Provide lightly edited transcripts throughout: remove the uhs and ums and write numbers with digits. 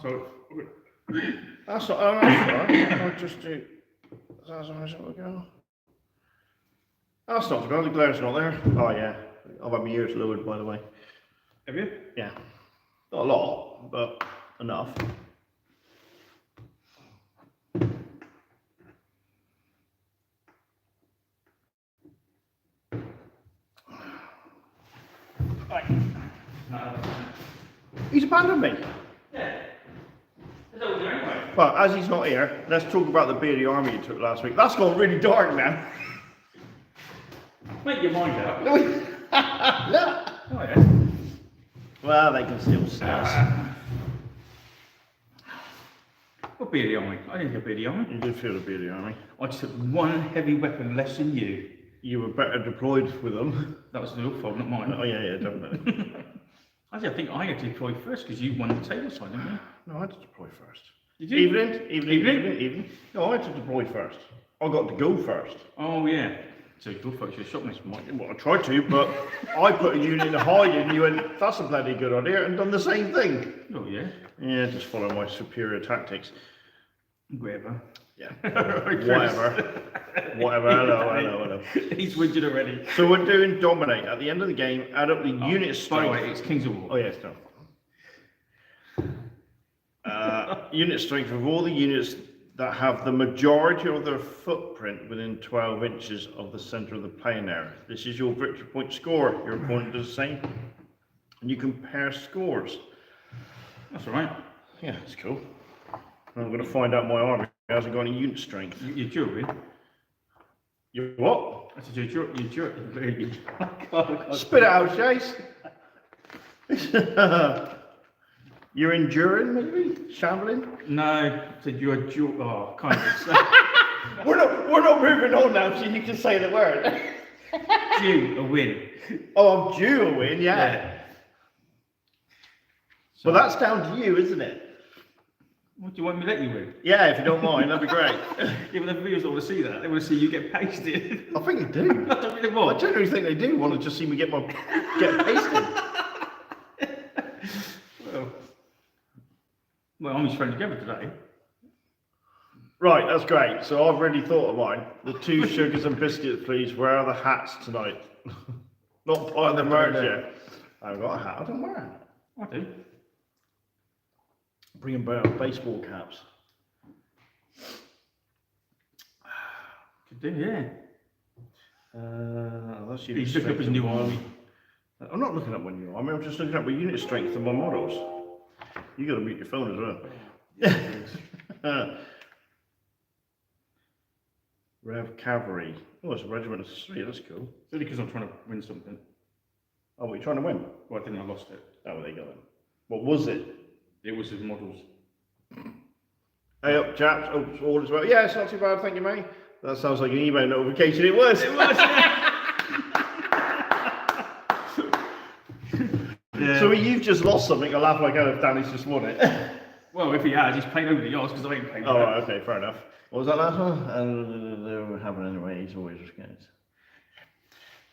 So That's not. Oh, that's all right. I'll just do. That's how much it'll go. That's not too bad. The glare's not there. Oh yeah. I've had my ears lowered, by the way. have you? Yeah. Not a lot, but enough. Right. No. He's abandoned me. Yeah. That's over there anyway. But as he's not here, let's talk about the bearded army you took last week. That's gone really dark now. Make your mind up. Look. Oh yeah. Well, they can still see us. What beardy army? I didn't get beardy army. You did feel the bearded army. I took one heavy weapon less than you. You were better deployed with them. That was your fault, not mine. Oh yeah, definitely. Actually, I think I had to deploy first because you won the table side, didn't you? No, I had to deploy first. Did you? Evening. No, I had to deploy first. I got to go first. Oh yeah. So you thought you shot me, Mike. Well, I tried to, but I put a unit in hiding and you went, that's a bloody good idea, and done the same thing. Oh yeah. Yeah, just follow my superior tactics. Whatever. Yeah. Whatever. Hello. He's widget already. So we're doing dominate. At the end of the game, add up the unit strength. By the way, it's Kings of War. Oh yes, no. Unit strength of all the units that have the majority of their footprint within 12 inches of the center of the playing area. This is your victory point score. Your opponent does the same. And you compare scores. That's all right. Yeah, it's cool. I'm going to find out my army hasn't got any unit strength. You're jury. You what? I said you're jury. Spit it out, Chase. You're enduring, maybe? Shambling? No, I said you're a Jew. Oh, kind of. we're not moving on now, so you can say the word. Due a win. Oh, I'm due a win, yeah. So, well, that's down to you, isn't it? What do you want me to let you win? Yeah, if you don't mind, that'd be great. Yeah, but the viewers want to see that. They want to see you get pasted. I think they do. I don't really want. I generally think they do want to just see me get pasted. Well, I'm just thrown together today. Right, that's great. So I've already thought of mine. The 2 sugars and biscuits, please. Where are the hats tonight? Not part of the merch yet. I haven't got a hat. I don't wear it. I do. Bringing baseball caps. Could do, yeah. That's He's looking up his new army. I'm not looking up my new army. I'm just looking up my unit strength and my models. You got to mute your phone as well. Rev Cavalry. Oh, it's a regiment of 3. That's cool. It's only because I'm trying to win something. Oh, what, you trying to win? Well, I think I lost it. Oh, well, there you go then. What was it? It was his models. Hey up, chaps. Oh, all as well. Yeah, it's not too bad, thank you, mate. That sounds like an email notification. It was. It was. Yeah. So you've just lost something. I laugh like hell if Danny's just won it. Well, if he has, he's playing over the yards because I ain't playing. Oh, right, okay, fair enough. What was that last one? They were having anyway. He's always scared.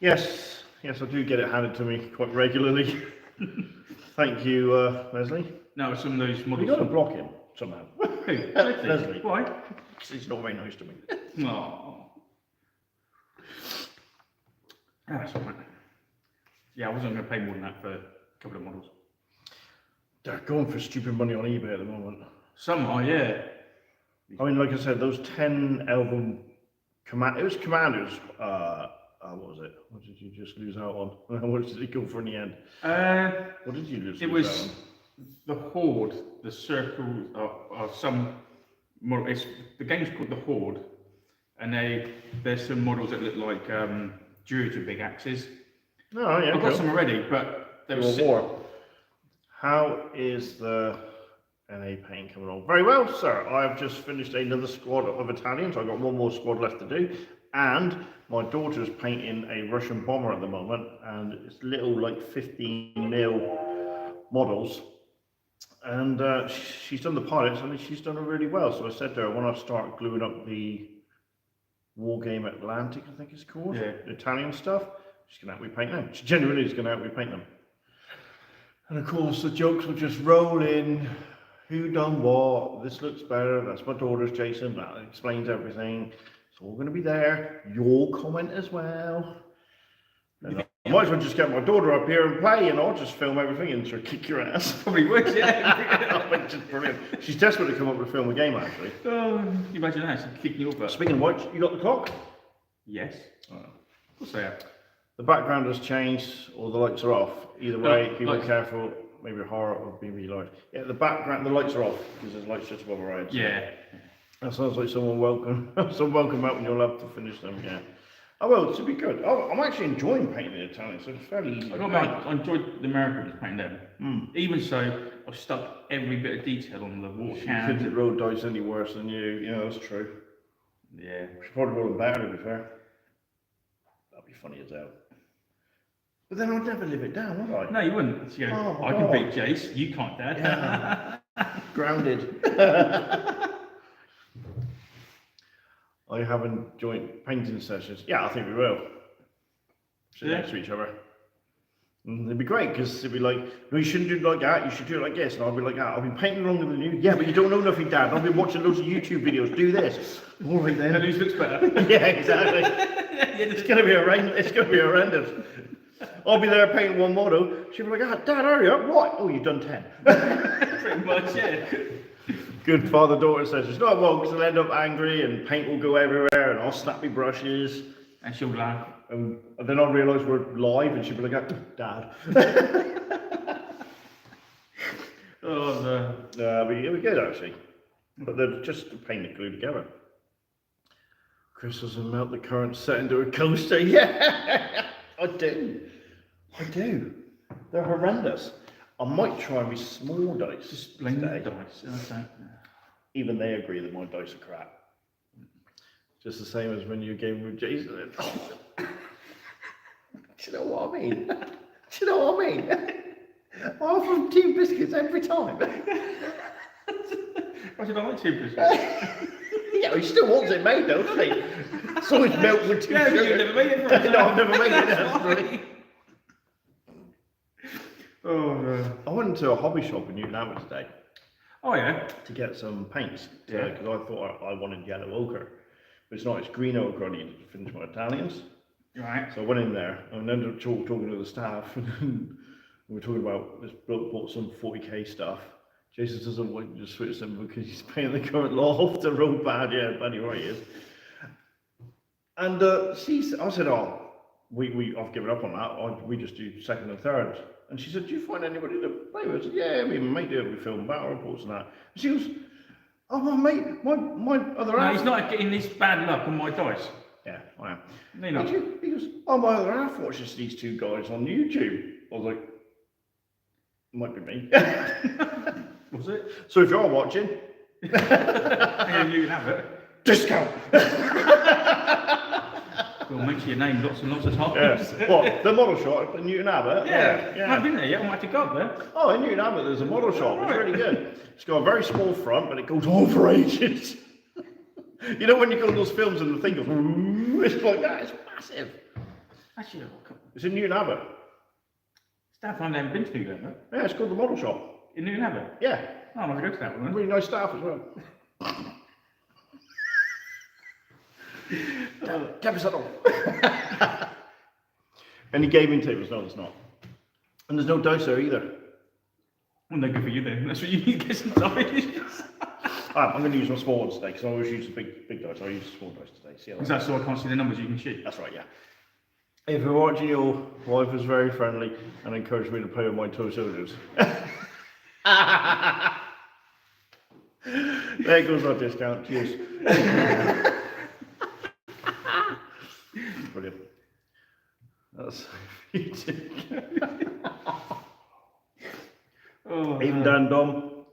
Yes, I do get it handed to me quite regularly. Thank you, Leslie. No, some of those models. You got to block him somehow. Who? Leslie. Why? Because he's not very nice to me. Oh. That's all right. Yeah, I wasn't going to pay more than that for a couple of models. They're going for stupid money on eBay at the moment. Some are, yeah. I mean, like I said, those 10 Elven commanders. What was it? What did you just lose out on? What did it go for in the end? What did you lose? It was the Horde, the circle of some. The game's called the Horde, and there's some models that look like druids with big axes. Oh yeah, I've got some already, but there was war. How is the NA paint coming on? Very well, sir. I have just finished another squad of Italians. I've got one more squad left to do, and my daughter's painting a Russian bomber at the moment, and it's little like 15mm models, and she's done the pilots, and she's done it really well. So I said to her, when I start gluing up the Wargame Atlantic, I think it's called, yeah, the Italian stuff, she's going to help me paint them. She genuinely is going to help me paint them. And of course, the jokes will just roll in. who done what, this looks better, that's my daughter's Jason, that explains everything. It's all going to be there. Your comment as well. And I might as well just get my daughter up here and play, and I'll just film everything and she'll kick your ass. Probably would, yeah. Which is brilliant. She's desperate to come up and film a game, actually. Oh, can you imagine that? She's kicking your butt. Speaking of which, you got the clock? Yes. Oh. Of course I have. The background has changed, or the lights are off. Either way, be lights. careful. Maybe horror or maybe light. Yeah, the background, the lights are off because there's lights just above our heads. Yeah. That sounds like someone welcome out and you'll have to finish them. Yeah. Oh well, it should be good. Oh, I'm actually enjoying painting the Italians, so it's fairly easy. I enjoyed the Americans painting them. Even so, I've stuck every bit of detail on the water You can. couldn't roll dice any worse than you. Yeah, that's true. Yeah. We should probably roll them better, to be fair. That'd be funny as hell. But then I'd never live it down, would I? No, you wouldn't. You go, Oh, I can God. beat Jace. You can't, Dad. Yeah. Grounded. I haven't joined painting sessions. Yeah, I think we will. Sit Yeah. next to each other. And it'd be great because it'd be like, no, you shouldn't do it like that. You should do it like this. And I'll be like, I've been painting longer than you. Yeah, but you don't know nothing, Dad. I've been watching loads of YouTube videos. Do this. All right then. And whose looks better? Yeah, exactly. It's gonna be horrendous. It's gonna be horrendous. I'll be there painting one model. She'll be like, Dad, hurry up. What? Oh, you've done 10. Pretty much, yeah. Good father-daughter sessions. No, well, because they'll end up angry and paint will go everywhere and I'll snap my brushes. And she'll laugh. And then I'll realise we're live and she'll be like, Dad. Oh, no. It'll be good, actually. But they're just to paint and glue together. Crystals and melt the current set into a coaster. Yeah, I do. They're horrendous. I might try my small dice. Just blame the today. dice. Okay. Even they agree that my dice are crap. Just the same as when you game with Jason. Do you know what I mean? Do you know what I mean? I offer him 2 biscuits every time. Why did I like 2 biscuits? Yeah, he still wants it made though, doesn't he? It's always milk with 2 Yeah, but sugar. you've never made it for us. No, I've never made it. That's That's why. right. Oh, no. I went into a hobby shop in Newton Abbot today Oh, yeah. to get some paints Yeah. because I thought I wanted yellow ochre. But it's not, it's green ochre I needed to finish my Italians. Right. So I went in there and ended up talking to the staff and we were talking about this bloke bought some 40k stuff. Jason doesn't want to switch them because he's paying the current loft to roll bad. Yeah, bloody right he is. And I said, I've given up on that. We just do second and third. And she said, do you find anybody to play with? I said, yeah, me and my mate do. We film battle reports and that. And she goes, oh, my mate, my other No, half. he's not getting this bad luck on my dice. Yeah, I am. No, you're not. He goes, oh, my other half watches these 2 guys on YouTube. I was like, might be me. Was it? So if you're watching, Yeah, you can have it. discount. We'll mention your name lots and lots of times. Yeah. What? The model shop in Newton Abbot? Yeah. I haven't been there yet. I might have to go up there. Oh, in Newton Abbot there's a model shop. It's Right. really good. It's got a very small front, but it goes on for ages. You know when you go to those films and the thing goes, it's like that. It's massive. Actually, I'll come. It's in Newton Abbot. Staff I haven't been to New Zealand, Yeah, it's called the model shop. in Newton Abbot. Yeah. Oh, I'm going to go to that one then. Really nice staff as well. Get us all. Any gaming tables? No, there's not. And there's no dice there either. Well, no good for you then. That's what you need to get some dice. I'm going to use my small ones today because I always use the big dice. I'll use the small dice today. See how Is that that so I can't see the numbers you can shoot? That's right, yeah. If you're watching, your wife was very friendly and encouraged me to play with my toe soldiers. There goes our discount. Cheers. Brilliant. That's Oh, even Dan Dom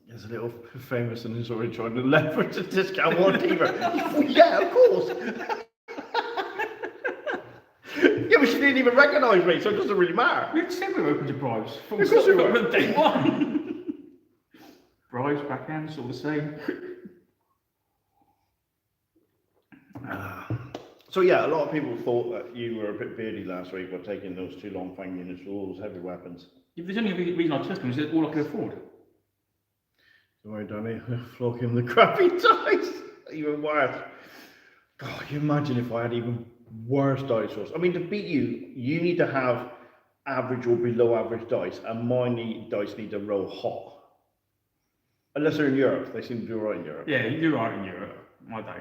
is a little famous and is already trying to leverage a discount on TV. Yeah, of course. Yeah, but she didn't even recognise me, so it doesn't really matter. We said we were open to bribes. Of course we were. From day one. Bribes, backhands, all the same. So yeah, a lot of people thought that you were a bit beardy last week by taking those 2 long fang units with all those heavy weapons. If there's only a reason I took them is that all I could afford. Right, Danny, flocking the crappy dice. Even worse. God, can you imagine if I had even worse dice rolls? I mean, to beat you, you need to have average or below average dice, and dice need to roll hot. Unless they're in Europe, they seem to do all right in Europe. Yeah, you do right in Europe. My day.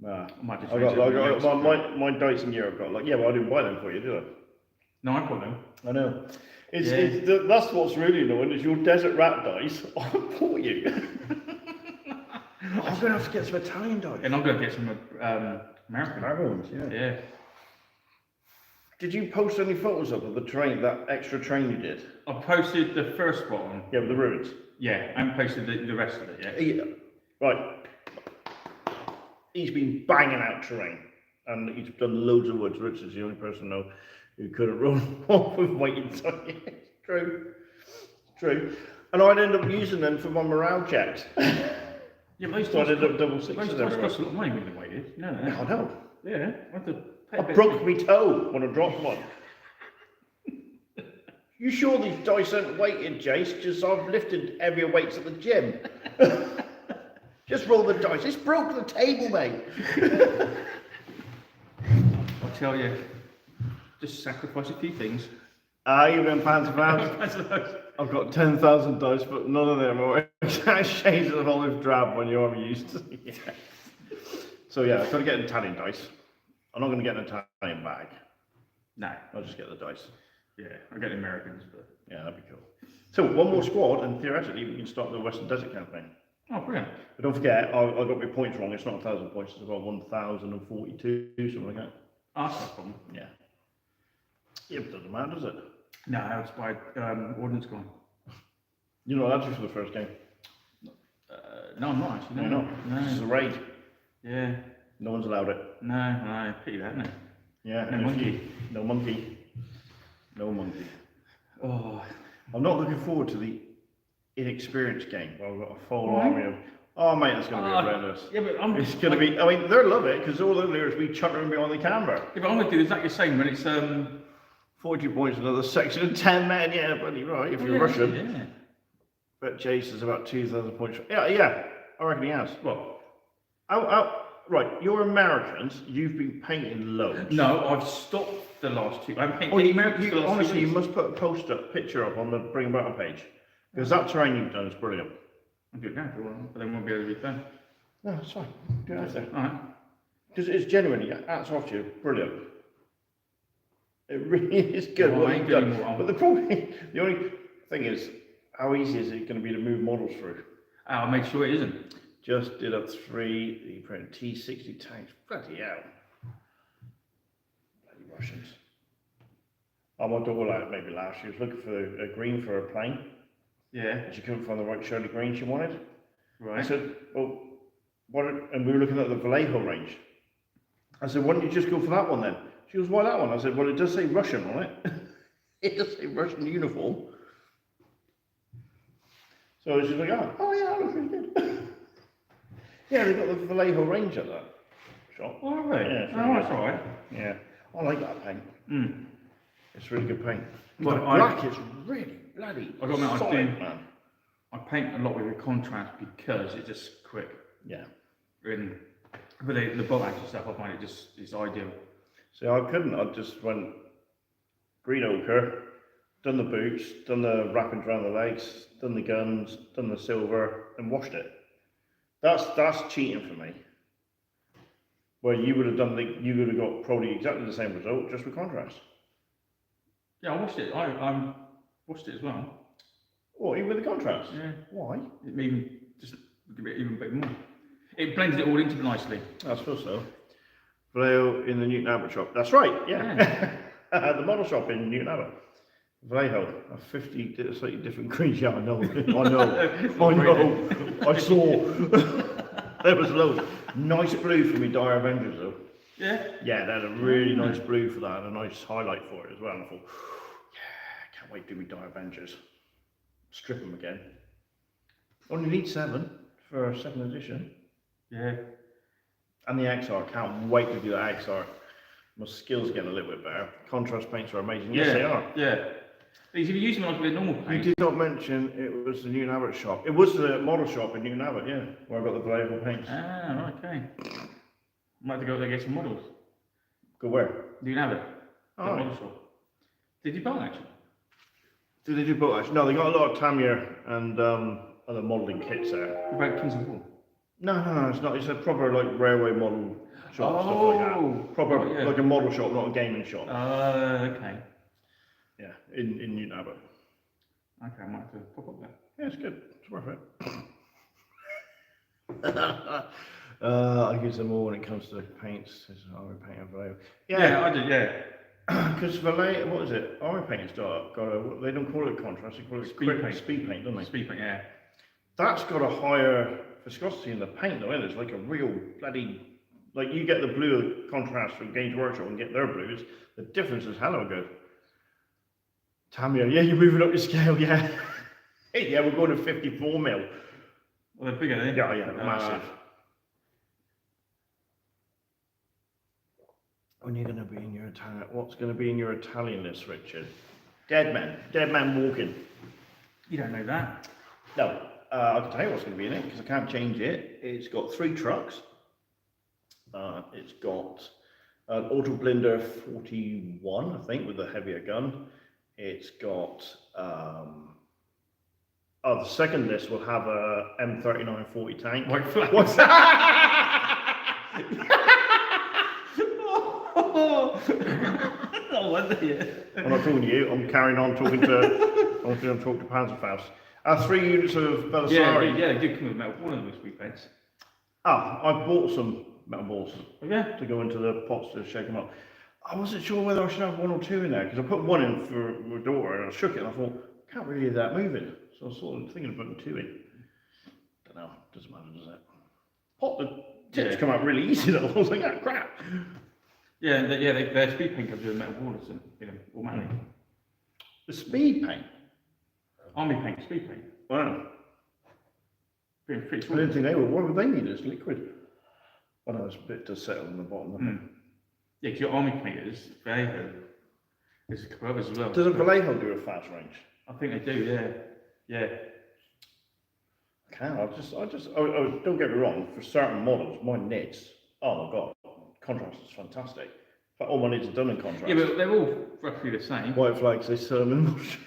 Nah. I might just I change got it. my dice in Europe got like, yeah, well, I didn't buy them for you, did I? No, I got them. I know. Yeah. That's what's really annoying is your desert rat dice. I bought you. I'm going to have to get some Italian dice. And I'm going to get some American ones, yeah. Yeah. Did you post any photos of the train, that extra train you did? I posted the first one. Yeah, with the ruins. Yeah, I haven't posted the rest of it yet. Yeah. Right. He's been banging out terrain, and he's done loads of woods. Rich is the only person I know who could have run off with waiting time. It's true. It's true. And I'd end up using them for my morale checks. Yeah, but So I ended up double sixes those everywhere. cost a lot of money when they waited. You know that? I know. Yeah, I had to pay I a bit. broke my toe when I dropped one. You sure these dice aren't weighted, Jace? Because I've lifted heavier weights at the gym. Just roll the dice. It's broke the table, mate. I'll tell you, just sacrifice a few things. You've been pounds and pounds. I've got 10,000 dice, but none of them are exact shades of olive drab when you're used to. Yeah. So yeah, I've got to get an Italian dice. I'm not going to get an Italian bag. No. I'll just get the dice. Yeah, I'll get the Americans, but... Yeah, that'd be cool. So one more squad, and theoretically we can start the Western Desert campaign. Oh, brilliant. But don't forget, I got my points wrong. It's not 1,000 points. It's about 1,042, something like that. Oh, that's no problem. Yeah. Yeah, but it doesn't matter, does it? No, it's by ordnance gone. You're not allowed to for the first game. No, I'm not actually. No, No, you're not. This is a raid. Yeah. No one's allowed it. No, pity that, isn't it? Yeah. No monkey. No monkey. No monkey. Oh. I'm not looking forward to the inexperienced game. Well, I've got a full Why? army of. Oh, mate, that's going to be horrendous. Yeah, but It's going to be. I mean, they'll love it because all they'll do is be chuntering behind the camera. Yeah, but I'm going to do exactly the same when it's 42 points, another section of 10 men. Yeah, bloody right. If you're Russian. Yeah. But Jace is about 2,000 points. Yeah. I reckon he has. What? Right, you're Americans. You've been painting loads. No, I've stopped the last two. I'm painting the Americans for the last honestly, two you weeks. must put a picture up on the Bring Battle page because that terrain you've done is brilliant. I'll do it now if you want, but then won't be able to be done. No, it's fine. Do it after. Alright. Because it's genuinely, hats off to you, brilliant. It really is good Well, what I ain't you've getting done. more. But the only thing is, how easy is it going to be to move models through? I'll make sure it isn't. Just did up 3 T60 tanks. Bloody hell. Bloody Russians. I went all out maybe last year. She was looking for a green for a plane. Yeah. And she couldn't find the right Shirley green she wanted. Right. I said, well, and we were looking at the Vallejo range. I said, why don't you just go for that one then? She goes, why that one? I said, well, it does say Russian on it. It does say Russian uniform. So she's like, oh yeah, that looks really good. Yeah, they've got the Vallejo range at that shop. Oh, right. Yeah, it's Oh, really that's good. alright. Yeah, I like that paint. Mm. It's really good paint. Well, The black is really bloody I got no solid, idea. man. I paint a lot with the contrast because it's just quick. Yeah. And with the bob action stuff, I find it just it's ideal. So I couldn't. I just went green ochre, done the boots, done the wrappings around the legs, done the guns, done the silver, and washed it. That's cheating for me. Where you would have got probably exactly the same result, just with contrast. Yeah, I watched it. I watched it as well. Or even with the contrast. Yeah. Why? It even just give it even a bit more. It blended it all into nicely. I suppose so. Vallejo in the Newton Abbot shop. That's right, yeah. The model shop in Newton Abbot. Vallejo, a 50 slightly different greens. Yeah, I know. I saw. There was loads. Nice blue for me Dire Avengers though. Yeah. Yeah, they had a really nice blue for that and a nice highlight for it as well. And I thought, yeah, can't wait to do my Dire Avengers. Strip them again. Only need 7 for 2nd edition. Yeah. And the XR, can't wait to do that XR. My skills getting a little bit better. Contrast paints are amazing. Yes, they are. Yeah. If you use them like with a normal You paint. did not mention it was the Newton Abbott shop. It was the model shop in Newton Abbott, yeah, where I got the playable paints. Ah, okay. Might have to go there and get some models. Go where? Do you have it? Oh, The right. model shop. Did you buy it actually? Do they do both actually? No, they got a lot of Tamiya and other modelling kits there. What about Kings of War? No, it's not. It's a proper like railway model shop, stuff like that. Proper right, yeah. like a model shop, not a gaming shop. Okay. Yeah, in Newton Abbott. Okay, I might have to pop up there. Yeah, it's good. It's worth it. I use them all when it comes to paints. Army paint and Vallejo. Yeah, I do, yeah. Because Vallejo, what is it? Army paint's got a, they don't call it contrast, they call it speed paint, don't they? Speed paint, yeah. That's got a higher viscosity in the paint though, isn't it? It's like a real bloody, like you get the blue contrast from Games Workshop and get their blues, the difference is hella good. Tamiya, yeah, you're moving up your scale, yeah. Yeah, we're going to 54 mil. Well, they're bigger, then. Yeah, massive. When you're going to be in your Italian, what's going to be in your Italian list, Richard? Dead man walking. You don't know that. No, I can tell you what's going to be in it because I can't change it. It's got 3 trucks. It's got an Auto Blinder 41, I think, with a heavier gun. It's got, the second list will have a M39 40 tank. White flag. What's that? No wonder, yeah. I'm not talking to you, I'm carrying on talking to, I'm talking to Panzerfaust. 3 units of Belisari. Yeah, they do come with metal ball in those speed paints. I bought some metal balls Yeah. to go into the pots to shake them up. I wasn't sure whether I should have 1 or 2 in there because I put 1 in for my daughter and I shook it and I thought, can't really hear that moving. So I was sort of thinking of putting 2 in. Don't know, doesn't matter, does it? The tips come out really easy though. I was like, oh crap. Yeah, their speed paint comes with metal borders and, automatic. The speed paint? Army paint, speed paint. Wow. Pretty I cool. didn't think they would. Why would they need this liquid? Oh no, it's a bit to settle in the bottom. Yeah, because your army painters, Vallejo, there's a couple others as well. Doesn't Vallejo do a fast range? I think they do, yeah. I can. Don't get me wrong. For certain models, my knits. Oh my god, contrast is fantastic. In fact, all my knits are done in contrast. Yeah, but they're all roughly the same. White flags, they sell them in motion.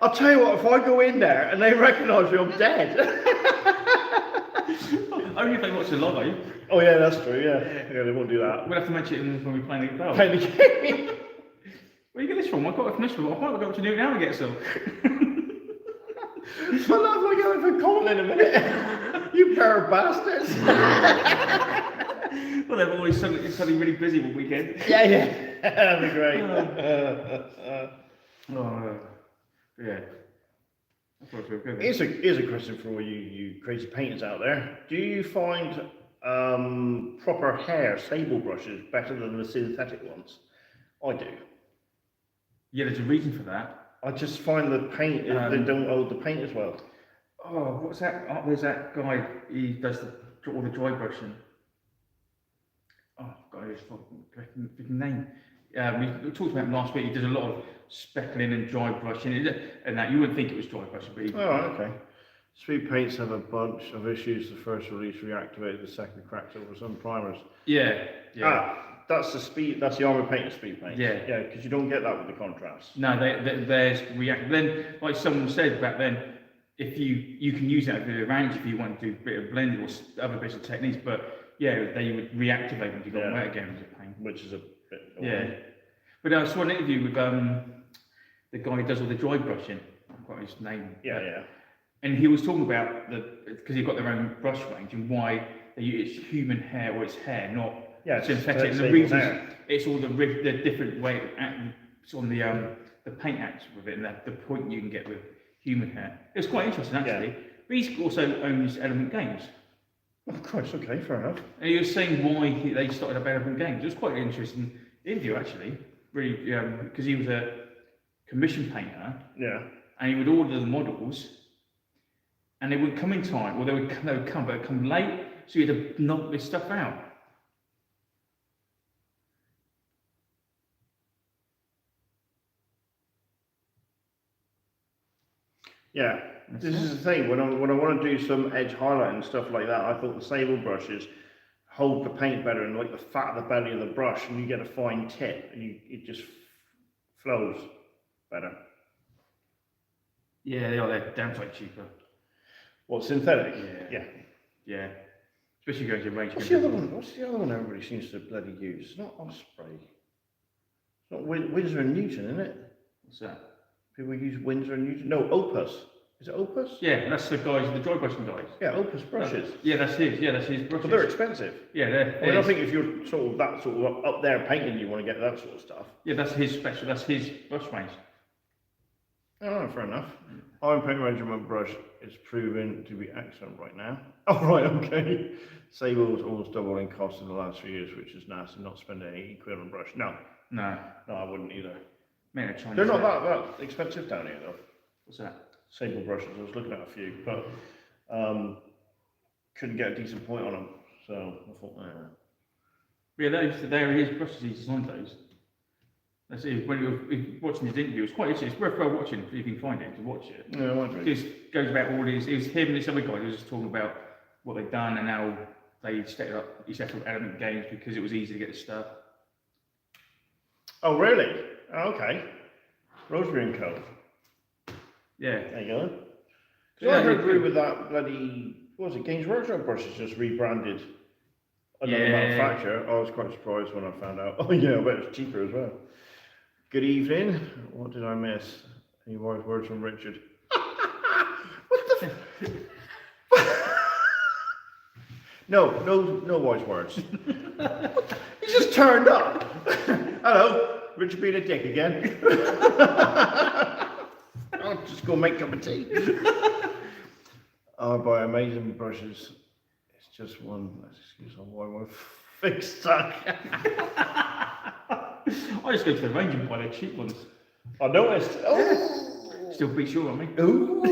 I'll tell you what, if I go in there and they recognise me, I'm dead. Only if they watch the live. Oh yeah, that's true, yeah, they won't do that. We'll have to mention it when we're playing the bell. Play the game. Where you get this from? I got it from this one. I might go up to Newton now and get some. I love like going for Colin in a minute. You pair of bastards. Well, they're always suddenly really busy one weekend. Yeah, that'd be great. Yeah. That's what's real good. Here's a question for all you crazy painters out there. Do you find proper hair sable brushes better than the synthetic ones? I do. Yeah, there's a reason for that. I just find the paint, they don't hold the paint as well. Oh, what's that? Oh, there's that guy, he does all the dry brushing. Oh, God, his fucking name. We talked about him last week. He does a lot of speckling and dry brushing, and that you wouldn't think it was dry brushing, but he. Oh, okay. Speed paints have a bunch of issues. The first release reactivated, the second cracked over some primers. Yeah. That's the speed. That's the armor paint speed paint. Yeah, because you don't get that with the contrast. No, there's react. Then, like someone said back then, if you can use that for a range if you want to do a bit of blending or other bits of techniques, but yeah, they would reactivate when you got wet again with the paint, which is a bit. Yeah, but I saw an interview with the guy who does all the dry brushing. I've got his name. Yeah. And he was talking about because they've got their own brush range and why they use human hair or it's hair, not synthetic. And the reason it's all the different way it's on the paint acts with it and the point you can get with human hair. It's quite interesting actually. Yeah. But he also owns Element Games. Of course, okay, fair enough. And he was saying why they started up Element Games. It was quite an interesting interview actually, really, because he was a commission painter. Yeah. And he would order the models. And they would come in time, or they would come, but they'd come late, so you had to knock this stuff out. Yeah, this is the thing. When I want to do some edge highlight and stuff like that, I thought the sable brushes hold the paint better and like the fat of the belly of the brush, and you get a fine tip, and it just flows better. Yeah, they are. They're damn sight cheaper. What, synthetic? Yeah. Yeah. Especially going to range. What's the other one? What's the other one everybody seems to bloody use? It's not Osprey. It's not Winsor and Newton, isn't it? What's that? People use Winsor and Newton. No, Opus. Is it Opus? Yeah, that's the guys, the dry brushing guys. Yeah, Opus brushes. Yeah, that's his. Yeah, that's his brushes. But they're expensive. Yeah, they're. I mean, I think if you're sort of that sort of up there painting, you want to get that sort of stuff. Yeah, that's his special. That's his brush range. Oh, fair enough. Iron paint measurement brush is proven to be excellent right now. Oh, right, okay. Sable's almost doubled in cost in the last few years, which is nasty. Not spending 80 quid on brush. No, I wouldn't either. Made a Chinese. They're not that expensive down here, though. What's that? Sable brushes. I was looking at a few, but couldn't get a decent point on them. So I thought, Yeah, they're his brushes. He designed those. That's it. When you're watching his interview, it's quite interesting. It's worthwhile watching if you can find it to watch it. Yeah, I might It just goes about all these. It was him and this other guy who was just talking about what they'd done and how they set up Element Games because it was easy to get the stuff. Oh, really? Oh, okay. Rosemary and Co. Yeah. There you go. Because I agree with that bloody, what was it, Games Workshop brushes just rebranded another manufacturer. I was quite surprised when I found out. Oh yeah, I bet it's cheaper as well. Good evening. What did I miss? Any wise words from Richard? What the No wise words. He just turned up. Hello, Richard being a dick again. I'll just go make a cup of tea. I buy amazing brushes. It's just one excuse on why my fix stuck. I just go to the range and buy the cheap ones. I noticed. Oh, Still pretty sure on me. Ooh.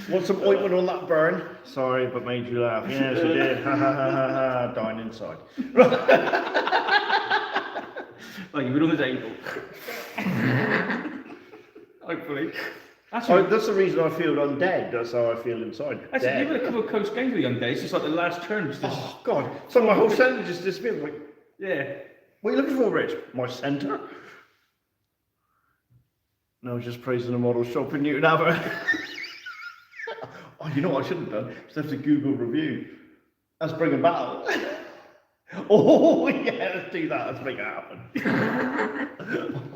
Want some ointment on that burn? Sorry, but made you laugh. Yes, I did. Ha ha ha ha ha. Dying inside. Like you've been on the table. Hopefully. That's the reason I feel undead. That's how I feel inside. Actually, you've had a couple of close games with the Undead. It's just like the last turn. Just oh, God. So my whole centre just disappeared. Like, yeah. what are you looking for, Rich? My centre? No, just praising the model shop in Newton Abbot. Oh, you know what I should have done? Just have to Google review. Let's bring them battle. Oh, yeah, let's do that. Let's make it happen.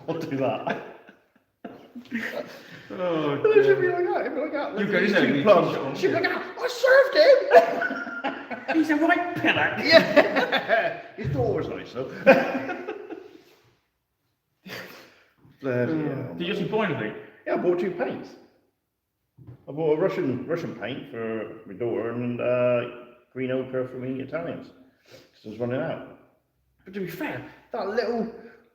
I'll do that. Oh, but it should be like that. It'd be like that. You go, isn't it? She'd be like that. I served him. He's a right pillar. Yeah. His door was nice, though. Bloody hell. Did you actually buy anything? Yeah, I bought 2 paints. I bought a Russian paint for my daughter and green ochre for me Italians. Because I was running out. But to be fair, that little,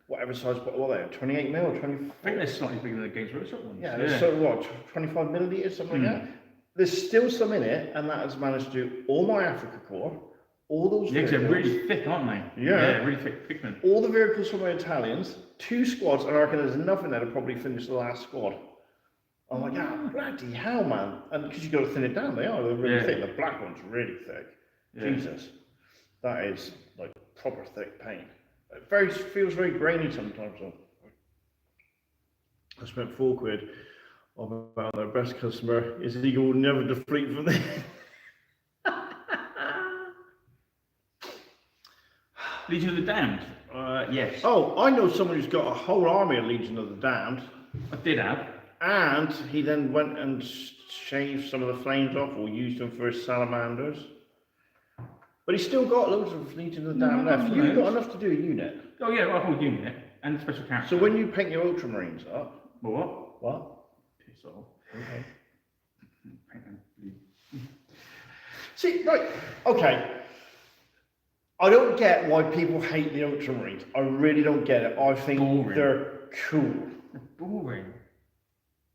whatever size bottle, what are they, 28 mil, 20. I think they're slightly bigger than the Games Workshop ones. Yeah, there's sort of what, 25 millilitres, something like that. There's still some in it, and that has managed to do all my Africa core, all those Yeah, vehicles. they're really thick, aren't they? Yeah. Really thick pigment. All the vehicles for my Italians, 2 squads, and I reckon there's enough in there to probably finish the last squad. I'm like, bloody hell, man. And because you've got to thin it down, they're really thick. The black one's really thick. Yeah. Jesus. That is like proper thick paint. It feels very grainy sometimes. I spent £4 on their best customer. His ego will never deplete from the. Legion of the Damned? Yes. Oh, I know someone who's got a whole army of Legion of the Damned. I did have. And he then went and shaved some of the flames off or used them for his salamanders. But he's still got loads of Legion of the Damned left. You've got enough to do a unit. Oh yeah, a whole unit. And special character. So when you paint your Ultramarines up... What? What? Piss off. Okay. Paint them blue. See, right, okay. I don't get why people hate the Ultramarines. I really don't get it. I think they're cool. They're boring.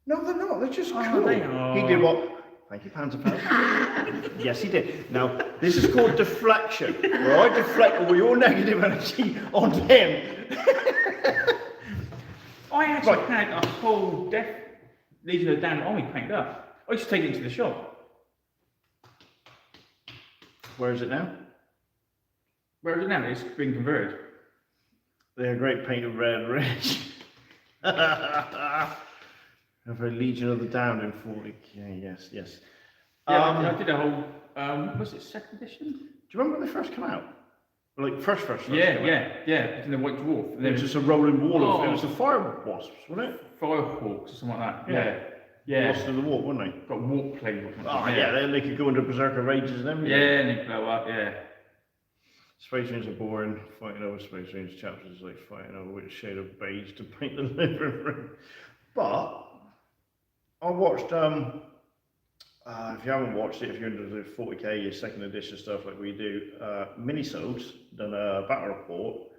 No, they're not. They're just Oh, cool. they are. He did what? Thank you, Panzerfaust. Yes, he did. Now, this is called deflection, where I deflect all your negative energy onto him. I actually had a whole death Legion of the Damned Army painted up. I used to take it into the shop. Where is it now? Where is it now? It's been converted. They're great painted red, rich. Have a Legion of the Damned in 40k, yes, yes. Yeah, I did a whole, was it 2nd edition? Do you remember when they first came out? Like first Yeah. It's in the White Dwarf. And It then was just a rolling wall of, it was the fire wasps, wasn't it? Firehawks or something like that. Yeah. Yeah. Lost in the walk, weren't they? Got warp plague or something. Oh yeah, they could go into berserker rages and everything. Yeah, and they blow up, yeah. Space Marines are boring. Fighting over Space Marines chapters is like fighting over which shade of beige to paint the living room. But I watched if you haven't watched it, if you're into the 40k, your 2nd edition stuff like we do, Minisodes done a battle report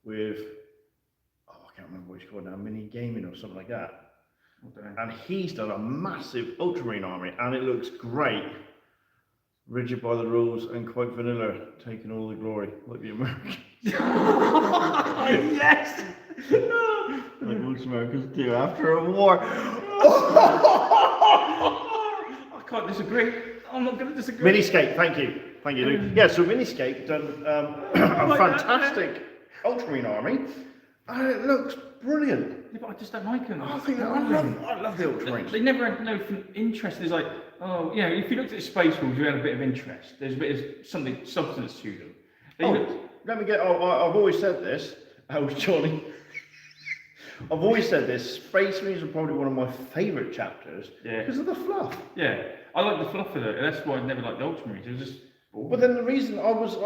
with, I can't remember what it's called now, Mini Gaming or something like that. And he's done a massive Ultramarine army, and it looks great. Rigid by the rules and quite vanilla, taking all the glory, like the Americans. Yes! Like most Americans do after a war. I can't disagree. I'm not going to disagree. Miniscape, thank you, Luke. Yeah, so Miniscape done a fantastic Ultramarine army, and it looks brilliant. Yeah, but I just don't like them. I love the Ultramarines. They never had no interest. There's like, oh, you know, if you looked at Space Wolves, you had a bit of interest. There's a bit of something, substance to them. Let me get. I've always said this. Johnny. I've always said this. Space Marines are probably one of my favourite chapters because of the fluff. Yeah, I like the fluff of it. That's why I never liked the Ultramarines. It was just boring. But then the reason I was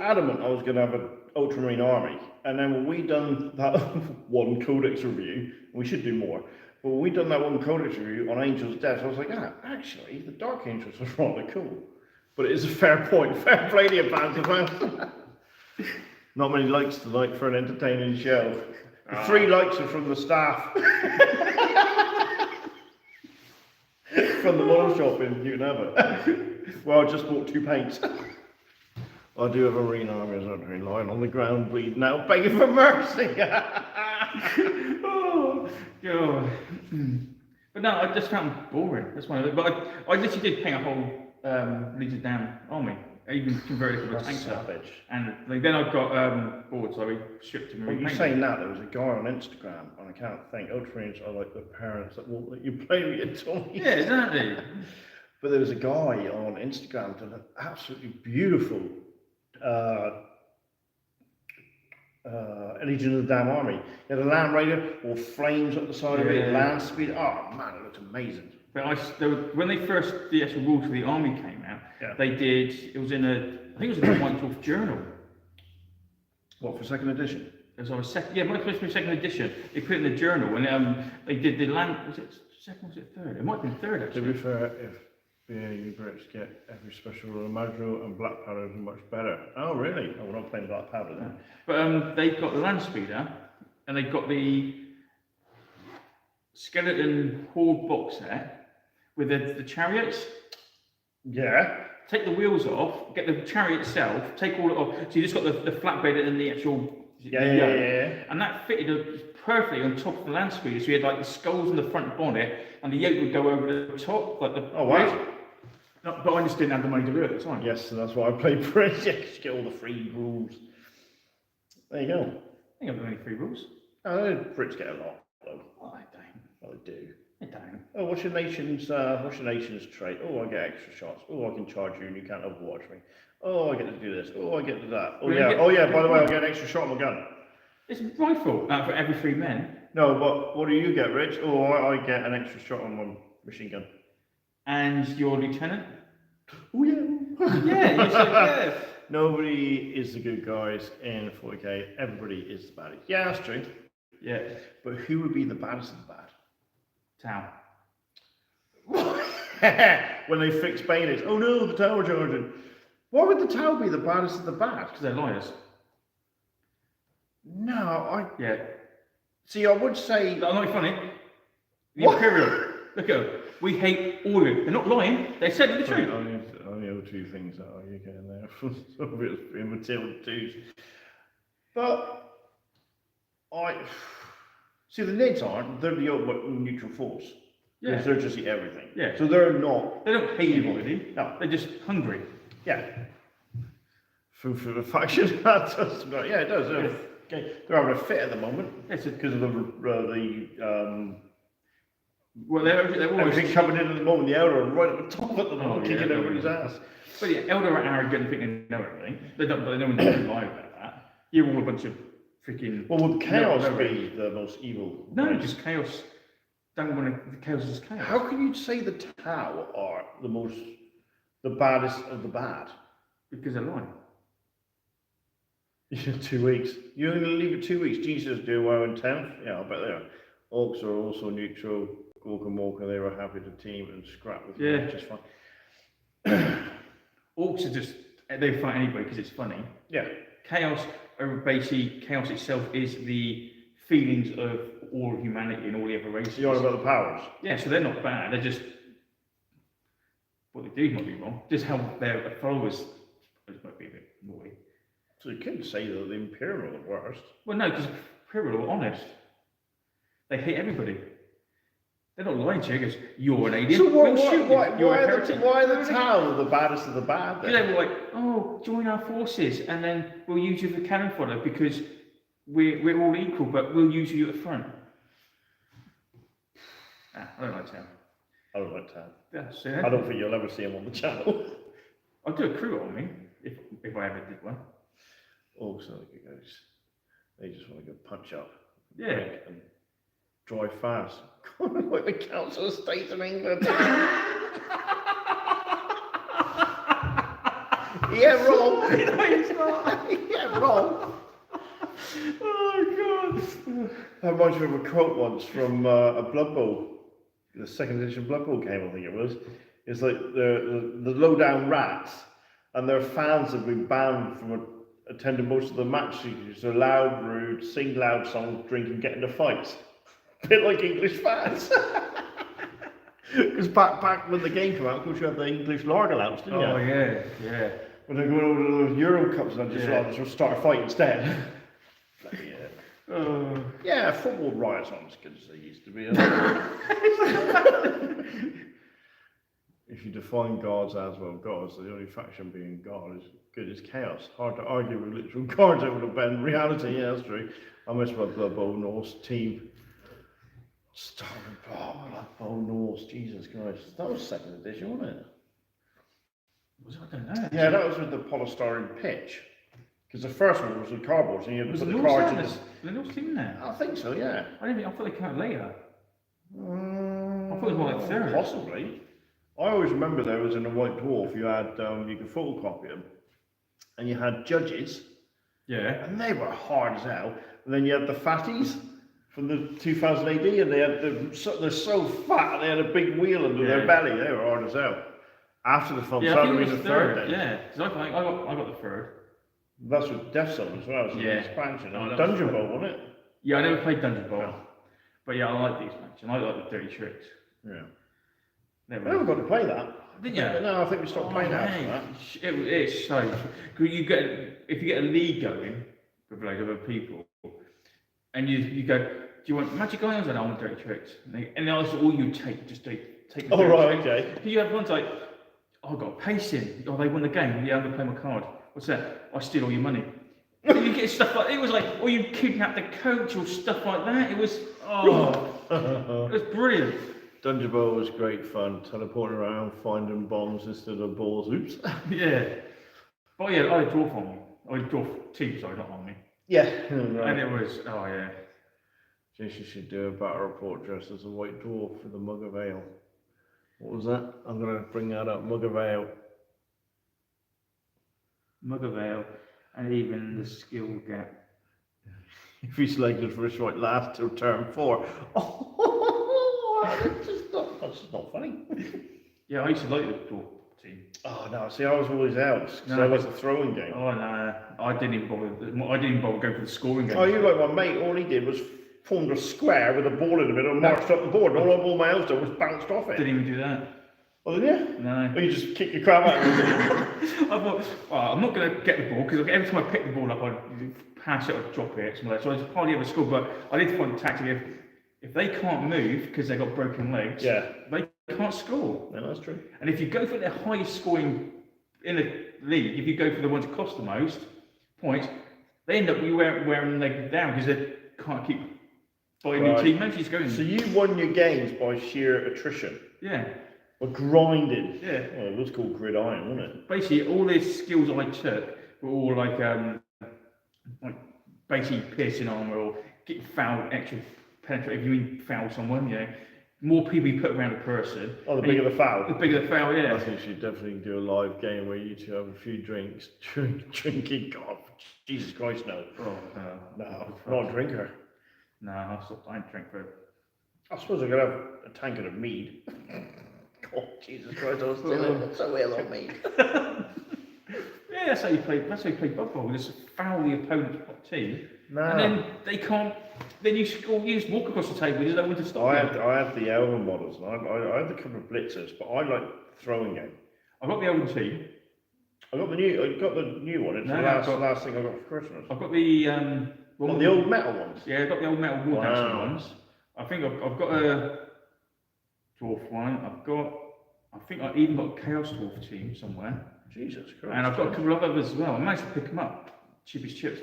adamant I was going to have an Ultramarine army, and then when we done that one Codex review, we should do more. But when we done that one Codex review on Angels' Death, I was like, actually, the Dark Angels are rather cool. But it is a fair point. Fair play to you, fans. Not many likes tonight for an entertaining show. The 3 likes are from the staff. From the model shop in Newton Abbott. Well, I just bought 2 paints. I do have a Marine army as I'm lying on the ground bleeding out, begging for mercy. Oh, God. But no, I just found it boring. That's one of it. But I literally did paint a whole Legion of the Damned army. I even converted it to a tank savage. And like, then I've got bored, so I stripped him. Well, you saying that, there was a guy on Instagram, and I can't think, Ultramarines are like the parents that won't let you play with your toys. Yeah, exactly. But there was a guy on Instagram done an absolutely beautiful Legion of the Damned Army. He had a Land Raider, all flames up the side of it, land speed. Oh man, it looked amazing. But when they first, the actual rules for the army came out, they did, it was in a, I think it was in a White Dwarf journal. What, for 2nd edition? It was on a second, yeah, it might have been 2nd edition. They put it in the journal, and they did the land, was it 2nd or was it 3rd? It might have been 3rd actually. To be fair, if you Brits get every special rule of Magro and Black Powder is much better. Oh really? Oh, we're not playing Black Powder then. But they've got the land speeder, and they've got the skeleton horde box set with the chariots. Yeah. Take the wheels off, get the chariot itself, take all it off. So you just got the flatbed and the actual Yeah. And that fitted perfectly on top of the land speeder. So you had like the skulls in the front bonnet, and the yoke would go over the top, like the. Oh wow. No, but I just didn't have the money to do it at the time. Yes, and that's why I played Brits. Yeah, you get all the free rules. There you go. I think I've got any free rules. Oh, Brits get a lot though. Oh, I don't. Well, they do. I don't. Oh, what's your nation's trait? Oh, I get extra shots. Oh, I can charge you and you can't overwatch me. Oh, I get to do this. Oh, I get to that. Oh, yeah. Oh, yeah. By the way, I get an extra shot on my gun. It's a rifle for every 3 men. No, but what do you get, Rich? Oh, I get an extra shot on my machine gun. And your lieutenant? Oh, yeah. Yeah, you said, yeah. Nobody is the good guys in 40k. Everybody is the baddie. Yeah, that's true. Yeah. But who would be the baddest of the bad? Tau. When they fix bayonets. Oh no, the Tau are charging. Why would the Tau be the baddest of the bad? Because they're liars. No, Yeah. See, I would say... I'm not funny. The Imperial. Look at them. We hate all of it. They're not lying. They said the truth. Only 2 things that are you getting there from Soviets being Matilda 2s. But see, the Nids aren't. They're the ultimate neutral force. Yeah. Because they're just eat everything. Yeah. So they're not. They don't hate anybody. No. They're just hungry. Yeah. Food for the faction. That does. Yeah, it does. Okay. They're having a fit at the moment. Yes, Because of the well, they're always everything coming in at the moment. The Elder are right at the top at the moment, yeah, kicking everybody's ass. But yeah, Elder are arrogant, think they know everything. They don't lie about that. You're all a bunch of freaking. Well, would Chaos be the most evil? No, right? just Chaos. Don't want to. Chaos is Chaos. How can you say the Tau are the baddest of the bad? Because they're lying. 2 weeks. You're going to leave it 2 weeks. Jesus do well in 10th? Yeah, I bet they are. Orcs are also neutral. Gork and Walker, they were happy to team and scrap with you, which is fine. Orcs are just, they fight anybody because it's funny. Yeah. Chaos, basically, Chaos itself is the feelings of all humanity and all the other races. You're on about the powers? Yeah, so they're not bad. They're just, what they do might be wrong. Just how their followers might be a bit naughty. So you couldn't say that the Imperial are the worst. Well, no, because Imperial are honest. They hate everybody. They're not lying to you because you're an alien. So why are the Tau the baddest of the bad then? They were like, oh, join our forces and then we'll use you for cannon fodder because we're all equal, but we'll use you at the front. I don't like Tau. I don't like Tau. Yeah, I don't think you'll ever see him on the channel. I'll do a crew on me if I ever did one. Also, they just want to go punch up, yeah, and drive fast. Like the Council of State in England. Yeah, wrong. No, it's not. Yeah, wrong. Oh god. That reminds me of a quote once from a Blood Bowl, the second edition Blood Bowl game, I think it was. It's like the low-down rats and their fans have been banned from attending most of the matches. They're loud, rude, sing loud songs, drink and get into fights. A bit like English fans. Because back when the game came out, of course you had the English lager lamps, didn't you? Oh yeah, yeah. When they go over to those Euro Cups and just rather just start a fight instead. Yeah, football riots aren't as good as they used to be. If you define gods as, well, gods, the only faction being God is good as chaos. Hard to argue with literal gods over the bend. Reality, yeah, that's true. I miss my Blood Bowl Norse team. Blood Bowl Norse, Jesus Christ. That was second edition, wasn't it? Was it? I don't know. Yeah, that was with the polystyrene pitch. Because the first one was with cardboard, and you had to put the cards in the Norse team there? I think so, yeah. I thought they came out later. I thought it was more like third. Possibly. I always remember there was in the White Dwarf, you had, you could photocopy them, and you had judges. Yeah. And they were hard as hell. And then you had the fatties from the 2000 AD, and they're so fat, they had a big wheel under their belly. They were hard as hell. After the film, started being the third then. Yeah, because I got the third. That's with Death Zone as well, so the expansion. No, Dungeon Bowl, wasn't it? Yeah, I never played Dungeon Bowl. But yeah, I like the expansion. I like the dirty tricks. Yeah. I never got to play that. Didn't you? No, I think we stopped playing after that. It's so. Because if you get a league going with like other people, and you go, do you want magic items? And I want dirty tricks. And that's all you take. Just take the oh, right, tricks. okay. You have ones like, oh, I got pacing. Oh, they won the game. Yeah, I'm going to play my card. What's that? I steal all your money. You get stuff like, it was like, or you kidnap the coach or stuff like that. It was, it was brilliant. Dungeon Bowl was great fun, teleporting around, finding bombs instead of balls. Oops. Yeah. But yeah, I had a dwarf on me. I had a dwarf team, sorry, not on me. Yeah. Right. And it was, oh yeah. Jason should do a battle report dressed as a white dwarf with a mug of ale. What was that? I'm going to bring that up. Mug of ale. Mug of ale, and even the skill gap. If he's selected for his right last till turn 4. Oh, that's just not funny. Yeah, I used to like the dwarf team. Oh no, see, I was always out because I was a throwing game. Oh no, I didn't even bother going for the scoring game. Oh, you like my mate? All he did was formed a square with a ball in the middle and marched up the board, and all my else done was bounced off it. Didn't even do that. Oh, did you? No. Or you just kick your crap out of it? I thought, I'm not going to get the ball because every time I pick the ball up, I'd pass it or drop it. So I hardly ever scored, but I did find the tactic of If they can't move because they've got broken legs, they can't score. No, that's true. And if you go for the highest scoring in a league, if you go for the ones that cost the most points, they end up wearing legs down because they can't keep buying new teammates. Going. So you won your games by sheer attrition. Yeah. Or grinding. Yeah. Well, it was called gridiron, wasn't it? Basically, all the skills I took were all like basically piercing armor or get foul, extra penetrate. If you mean foul someone, more people you put around a person. Oh, the bigger the foul. The bigger the foul, yeah. I think you should definitely do a live game where you two have a few drinks, drinking. God, Jesus Christ, no. Oh no, I'm not a drinker. No, I don't drink for. I suppose I could have a tankard of mead. God, Jesus Christ, I was still so ill on mead. Yeah, that's how you play. That's how you play Blood Bowl. Just foul the opponent's team, and then they can't. Then you score. You just walk across the table. There's no one to stop. I had the Elven models, and I had the couple of blitzers, but I like throwing game. I got the Elven team. I got the new one. It's the last thing I got for Christmas. I've got the the old metal ones. Yeah, I've got the old metal war dancing ones. I think I've got a dwarf one. I think I even got a Chaos Dwarf team somewhere. Jesus Christ. And I've got a couple of others as well. I managed to pick them up, cheap as chips,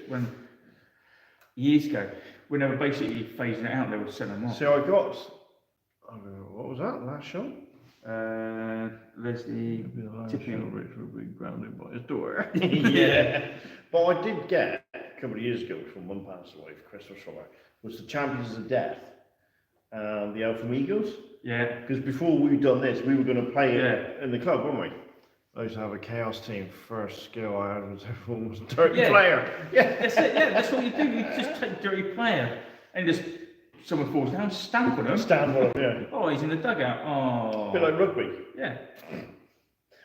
years ago. When they were basically phasing it out, they were selling them off. So I got, what was that, last shot? Leslie tipping. Rich would be grounded by his door. Yeah. But I did get, a couple of years ago, which one passed away for Christmas from her, was the Champions of Death. The Alpha Eagles. Yeah. Because before we'd done this, we were going to play it in the club, weren't we? I used to have a chaos team. First skill I had was everyone was a dirty player. Yeah, that's it. Yeah, that's what you do. You just take dirty player and just someone falls down, stamp on him. Stand on him, yeah. Oh, he's in the dugout. Oh. A bit like rugby. Yeah.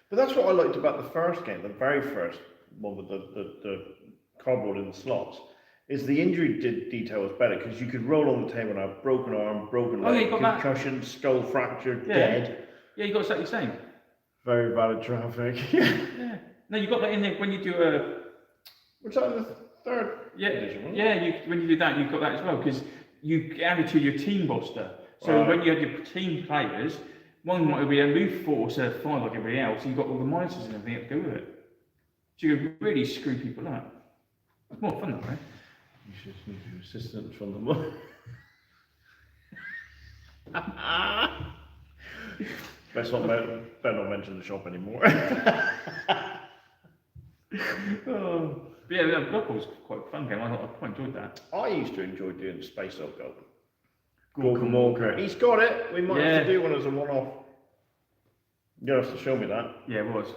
But that's what I liked about the first game, the very first one with the cardboard in the slots, is the injury detail was better because you could roll on the table and have broken arm, broken leg, concussion, skull fracture, dead. Yeah, you got exactly the same. Very valid traffic. Yeah. No, you got that in there when you do a. What's that in the third edition? When you do that, you've got that as well because you added to your team roster. So when you had your team players, one might be a move 4 instead of 5 like everybody else. You've got all the minuses and everything to go with it. So you can really screw people up. It's more fun that way. You should need your assistance from the money. Better not mention the shop anymore. But yeah, Blood Bowl was quite a fun game. I quite enjoyed that. I used to enjoy doing Space Dog Gorgon Walker. He's got it. We might have to do one as a one-off. You have to show me that. Yeah, it was.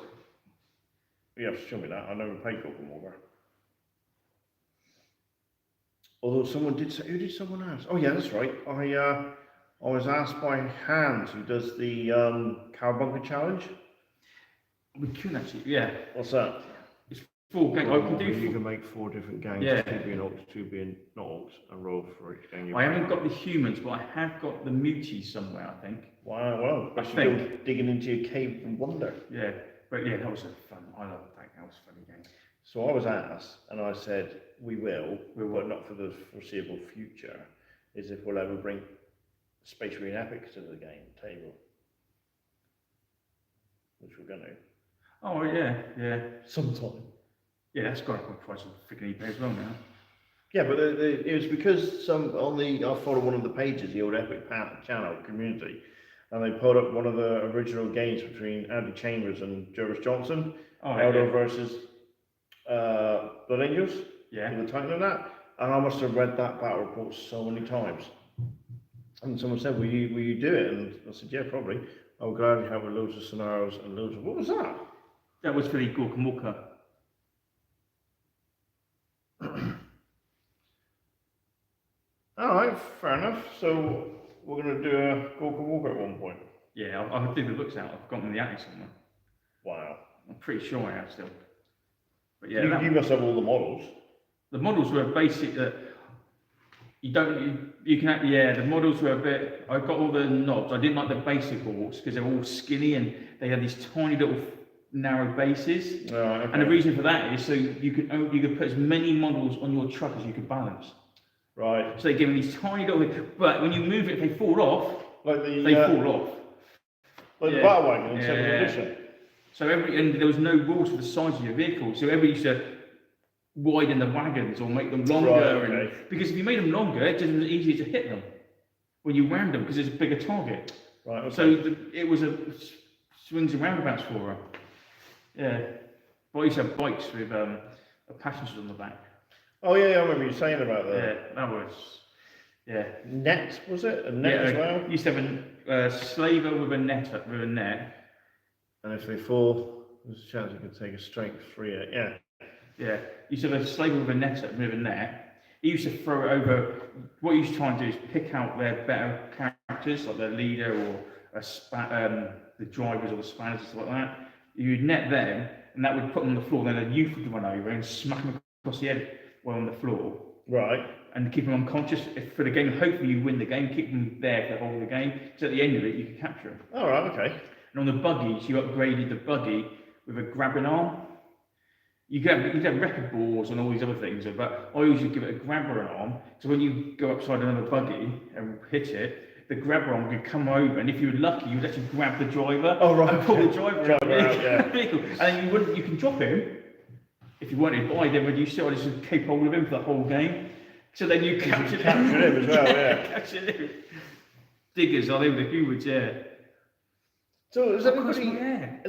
You have to show me that. I never played Gorgon Walker. Although someone did say, who did someone ask? Oh yeah, that's right. I was asked by Hans, who does the Cowabunga Challenge. We could actually, yeah. What's that? It's 4 games. I can do. You can make 4 different games. Yeah. 2 being orcs, 2 being not orcs, and roll for each game. I haven't got the humans, but I have got the muties somewhere. I think. Wow. Well, I should go digging into your cave and wonder. Yeah, but yeah, that was a fun. I love that. That was a funny game. So I was asked, and I said, we will, but not for the foreseeable future, is if we'll ever bring Space Marine Epics to the game table. Which we're going to. Oh, yeah. Sometime. Yeah, that's got a good price of freaking eBay as well now. Yeah, but it was because I followed one of the pages, the old Epic channel community, and they put up one of the original games between Andy Chambers and Jervis Johnson. Elder versus Blood Angels. Yeah. The Titan and that. And I must have read that battle report so many times. And someone said, will you do it? And I said, yeah, probably. I would gladly have loads of scenarios and loads of... What was that? That was for the Gorgon Walker. Alright, fair enough. So we're going to do a Gorgon Walker at one point. Yeah, I'll do the looks out. I've got them in the attic somewhere. Wow. I'm pretty sure I have still. But yeah, you must have all the models. The models were basic that you don't, you can, the models were a bit, I got all the knobs. I didn't like the basic orcs because they're all skinny and they had these tiny little narrow bases. Oh, okay. And the reason for that is so you could put as many models on your truck as you could balance. Right. So they give them these tiny little things, but when you move it, if they fall off, Like the they fall off. like the Yeah. Battle Wagon in Yeah. 7th edition. So and there was no rules for the size of your vehicle, so everybody used to widen the wagons or make them longer. Right, okay. Because if you made them longer, it just was easier to hit them when you rammed them because it's a bigger target. Right, okay. So it was a swings and roundabouts for her. Yeah. But I used to have bikes with passengers on the back. Oh yeah, I remember you saying about that. Yeah, that was, yeah. Net, was it? A net as well? You used to have a slaver with a net. And if they fall, there's a chance you could take a strength 3. Yeah. Yeah. You used to have a slaver with a net. He used to throw it over. What he used to try and do is pick out their better characters, like their leader or the drivers or the spanners and stuff like that. You'd net them, and that would put them on the floor. Then a youth would run over and smack them across the head while on the floor. Right. And keep them unconscious for the game. Hopefully you win the game, keep them there for the whole of the game. So at the end of it, you can capture them. All right, okay. And on the buggies, you upgraded the buggy with a grabbing arm. You could have record balls and all these other things, but I usually give it a grabber arm. So when you go upside another buggy and hit it, the grabber arm could come over, and if you were lucky, you would actually grab the driver and pull the driver out the vehicle. And you can drop him if you wanted, but I did when you still just keep hold of him for the whole game. So then you captured him as well, yeah. Captured him. Diggers, I think the humans, yeah. So has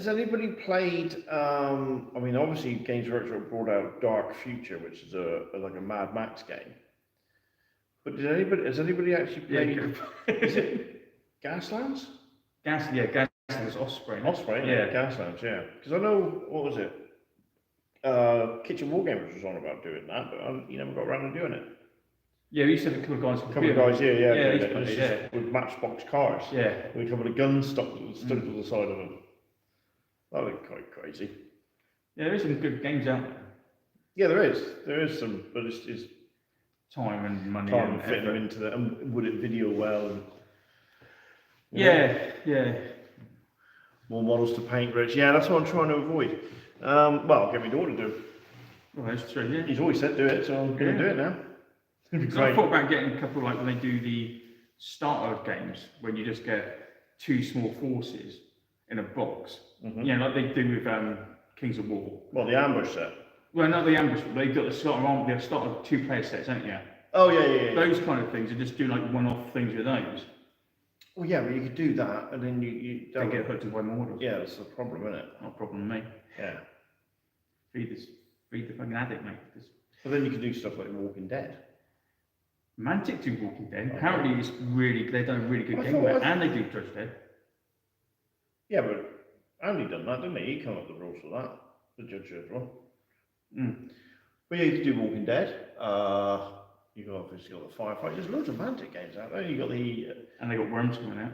anybody played? I mean, obviously, Games Workshop brought out Dark Future, which is like a Mad Max game. But has anybody actually played? Is it Gaslands? Gaslands Osprey. Osprey, yeah, Gaslands, yeah. Because I know, what was it? Kitchen Wargamers was on about doing that, but you never got around to doing it. Yeah, we used to have a couple of guys. With Matchbox cars. Yeah. With a couple of guns stuck to the side of them. That looked quite crazy. Yeah, there is some good games out there. Yeah, there is some, but it's time and money and fitting them into the, and would it video well? And, yeah. More models to paint, Rich. Yeah, that's what I'm trying to avoid. Well, I'll get my daughter to do it. Well, that's true, yeah. He's always said do it, so I'm going to do it now. Because I thought about getting a couple, like when they do the starter games, when you just get 2 small forces in a box. Mm-hmm. You know, like they do with Kings of War. Well, the ambush set. Well, not the ambush, but they've got the starter 2-player sets, haven't you? Oh, yeah. Those kind of things, are just do like one-off things with those. Well, yeah, but you could do that, and then you don't get hooked by models. Yeah, that's the problem, isn't it? Not a problem, mate. Yeah. Feed the fucking addict, mate. But then you could do stuff like Walking Dead. Mantic do Walking Dead. Apparently, they've done a really good game with it, and they do Judge Dead. Yeah, but Andy done that, didn't he? He came up with the rules for that. The Judge Dredd one. But yeah, you could do Walking Dead. You got obviously got the Firefight. There's loads of Mantic games out there. You got the and they got Worms coming out.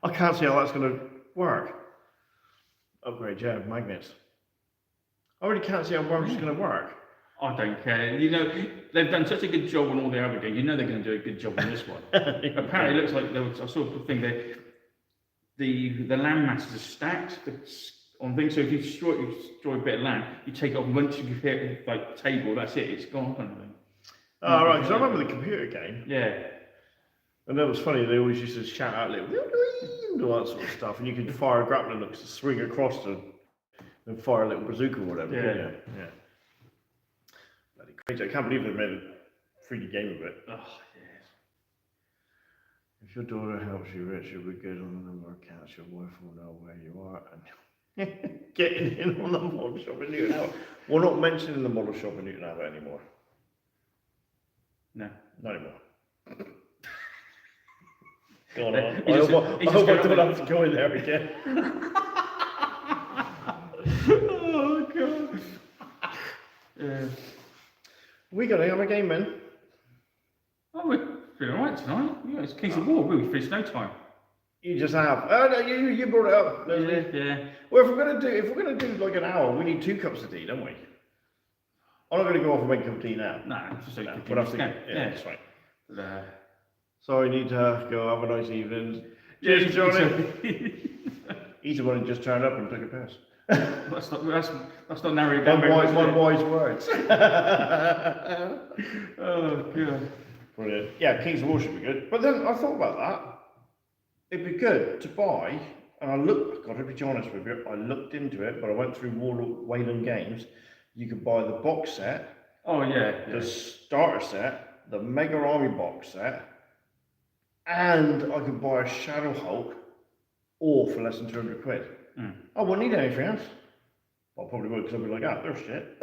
I can't see how that's going to work. Upgrade, yeah, magnets. I really can't see how Worms is going to work. I don't care. You know, they've done such a good job on all the other games. You know they're going to do a good job on this one. Apparently, it looks like I saw a thing that the land masses are stacked on things. So if you destroy a bit of land, you take it off. Once you hit like table, that's it. It's gone, kind of thing. Oh, right. Because I remember the computer game. Yeah. And that was funny. They always used to shout out little and all that sort of stuff, and you could fire a grappling hook to swing across and fire a little bazooka or whatever. Yeah. Bloody crazy! I can't believe they made a 3D game of it. Oh yes. If your daughter helps you, Rich, you'll be good on the number of cats. Your wife will know where you are and getting in on the model shop in Newton Abbot. We're not mentioning the model shop in Newton Abbot anymore. No, not anymore. Go on. I hope I don't have to go in there again. Oh god. Yeah. We got to have a game, man. Oh, we're feeling alright tonight. Yeah, it's Kings of War. We'll finish no time. You just have. Oh no, you brought it up. Yeah. Well, if we're gonna do like an hour, we need 2 cups of tea, don't we? I'm not gonna go off and make a cup of tea now. No, just so but I think, yeah, that's right. But, so I need to go have a nice evening. Cheers, Johnny. He's the one who just turned up and took a piss. That's not narrowing down very much. One wise words. Oh god. Brilliant. Yeah, Kings of War should be good. But then I thought about that. It'd be good to buy, and I looked, I've got to be honest with you, I looked into it, but I went through Wayland Games. You could buy the box set, Oh yeah. the starter set, the Mega Army box set, and I could buy a Shadow Hulk, all for less than 200 quid. Mm. I wouldn't need anything else. Well, I probably would, because I'd be like, ah, they're shit.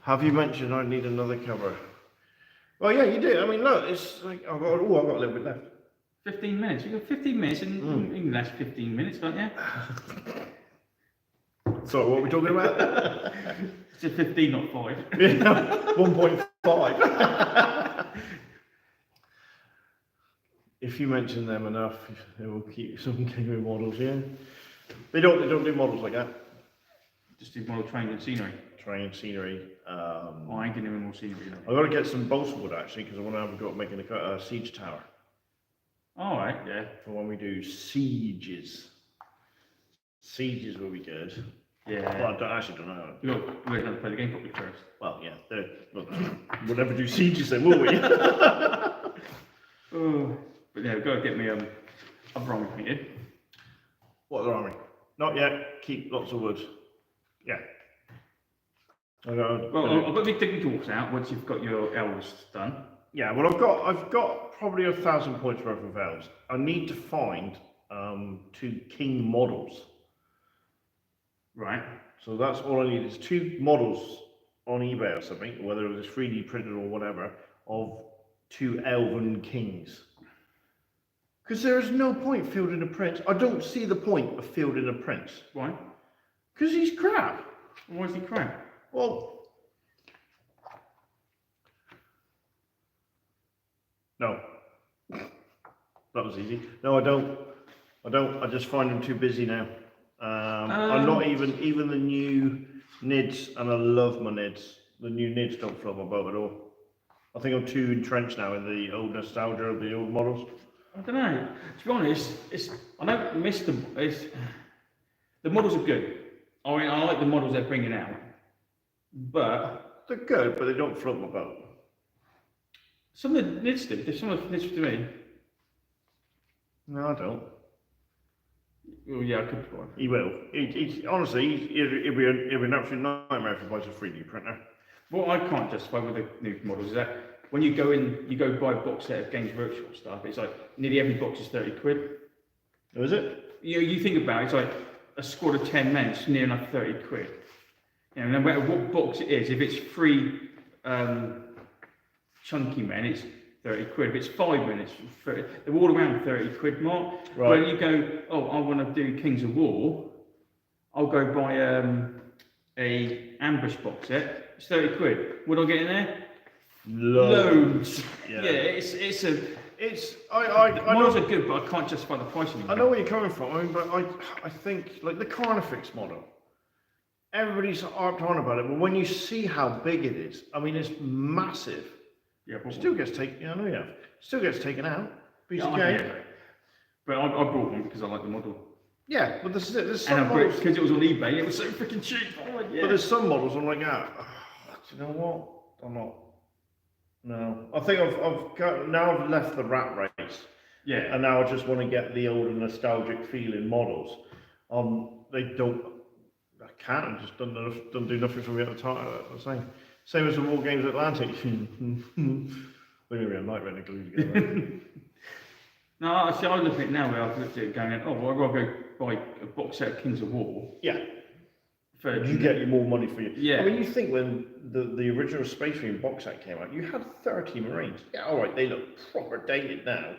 Have you mentioned I need another cover? Well, yeah, you do. I mean, look, it's like, I've got a little bit left. 15 minutes. You've got 15 minutes, and you can last 15 minutes, can't you? Sorry, what are we talking about? It's a 15, not 5. 1.5. If you mention them enough, they will keep some gaming models, yeah. They don't do models like that. Just do model train and scenery. Train, scenery. Oh, I ain't doing any more scenery. I've got to get some balsa wood actually, because I want to have a go at making a siege tower. Alright, yeah. For when we do sieges. Sieges will be good. Yeah. Well, I actually don't know. We're going to play the game properly first. Well, yeah. We'll never do sieges then, will we? Oh, but yeah, we've got to get me a army painted. What other army? Not yet. Keep lots of wood. Yeah. Well, I've got the digging tools out once you've got your elves done. Yeah, well, I've got probably 1,000 points worth of elves. I need to find 2 king models. Right. So that's all I need is 2 models on eBay or something, whether it's 3D printed or whatever, of 2 elven kings. Because there is no point fielding a prince. I don't see the point of fielding a prince. Why? Because he's crap. Why is he crap? Well, no. That was easy. No, I don't. I just find them too busy now. I'm not even the new NIDs, and I love my NIDs. The new NIDs don't float my boat at all. I think I'm too entrenched now in the old nostalgia of the old models. I don't know. To be honest, I don't miss them. The models are good. I mean, I like the models they're bringing out, but They're good, but they don't float my boat. some of the NIDs do. There's some of the NIDs to me. No, I don't. Oh yeah, I could. He will. Honestly, it'll be an absolute nightmare if he buys a 3D printer. What I can't justify with the new models is that when you go buy a box set of Games Workshop stuff, it's like nearly every box is 30 quid. Oh, is it? You think about it, it's like a squad of 10 men, it's near enough 30 quid. You know, no matter what box it is, if it's 3 chunky men, it's 30 quid. If it's 5 men, it's 30. They're all around 30 quid mark. Right. When you go, oh, I want to do Kings of War, I'll go buy a ambush box set. It's 30 quid. What do I get in there? Loads. Yeah. Models are good, but I can't justify the price anymore. I know where you're coming from. I mean, but I think like the Carnifex model. Everybody's harped on about it, but when you see how big it is, I mean, it's massive. Yeah, It still gets taken. Yeah, I know you have. Still gets taken out. Piece of yeah, cake. but I brought one because I like the model. Yeah, but this is it. There's And some I brought it models. because it was on eBay. It was so freaking cheap. Oh, yeah. But there's some models I'm like, do you know what? I'm not. No, I think I've left the rat race. Yeah. And now I just want to get the old and nostalgic feeling models. They don't. I can't. I just don't do nothing for me at the time. Same as the War Games Atlantic. We're gonna be a nightmare to glue together. No, I look at it now where I've looked at it going, oh, well, I'd rather go buy a box set of Kings of War. Yeah. For You get more money for you. Yeah. I mean, you think when the original Space Marine box set came out, you had 30 Marines. Yeah, all right, they look proper dated now.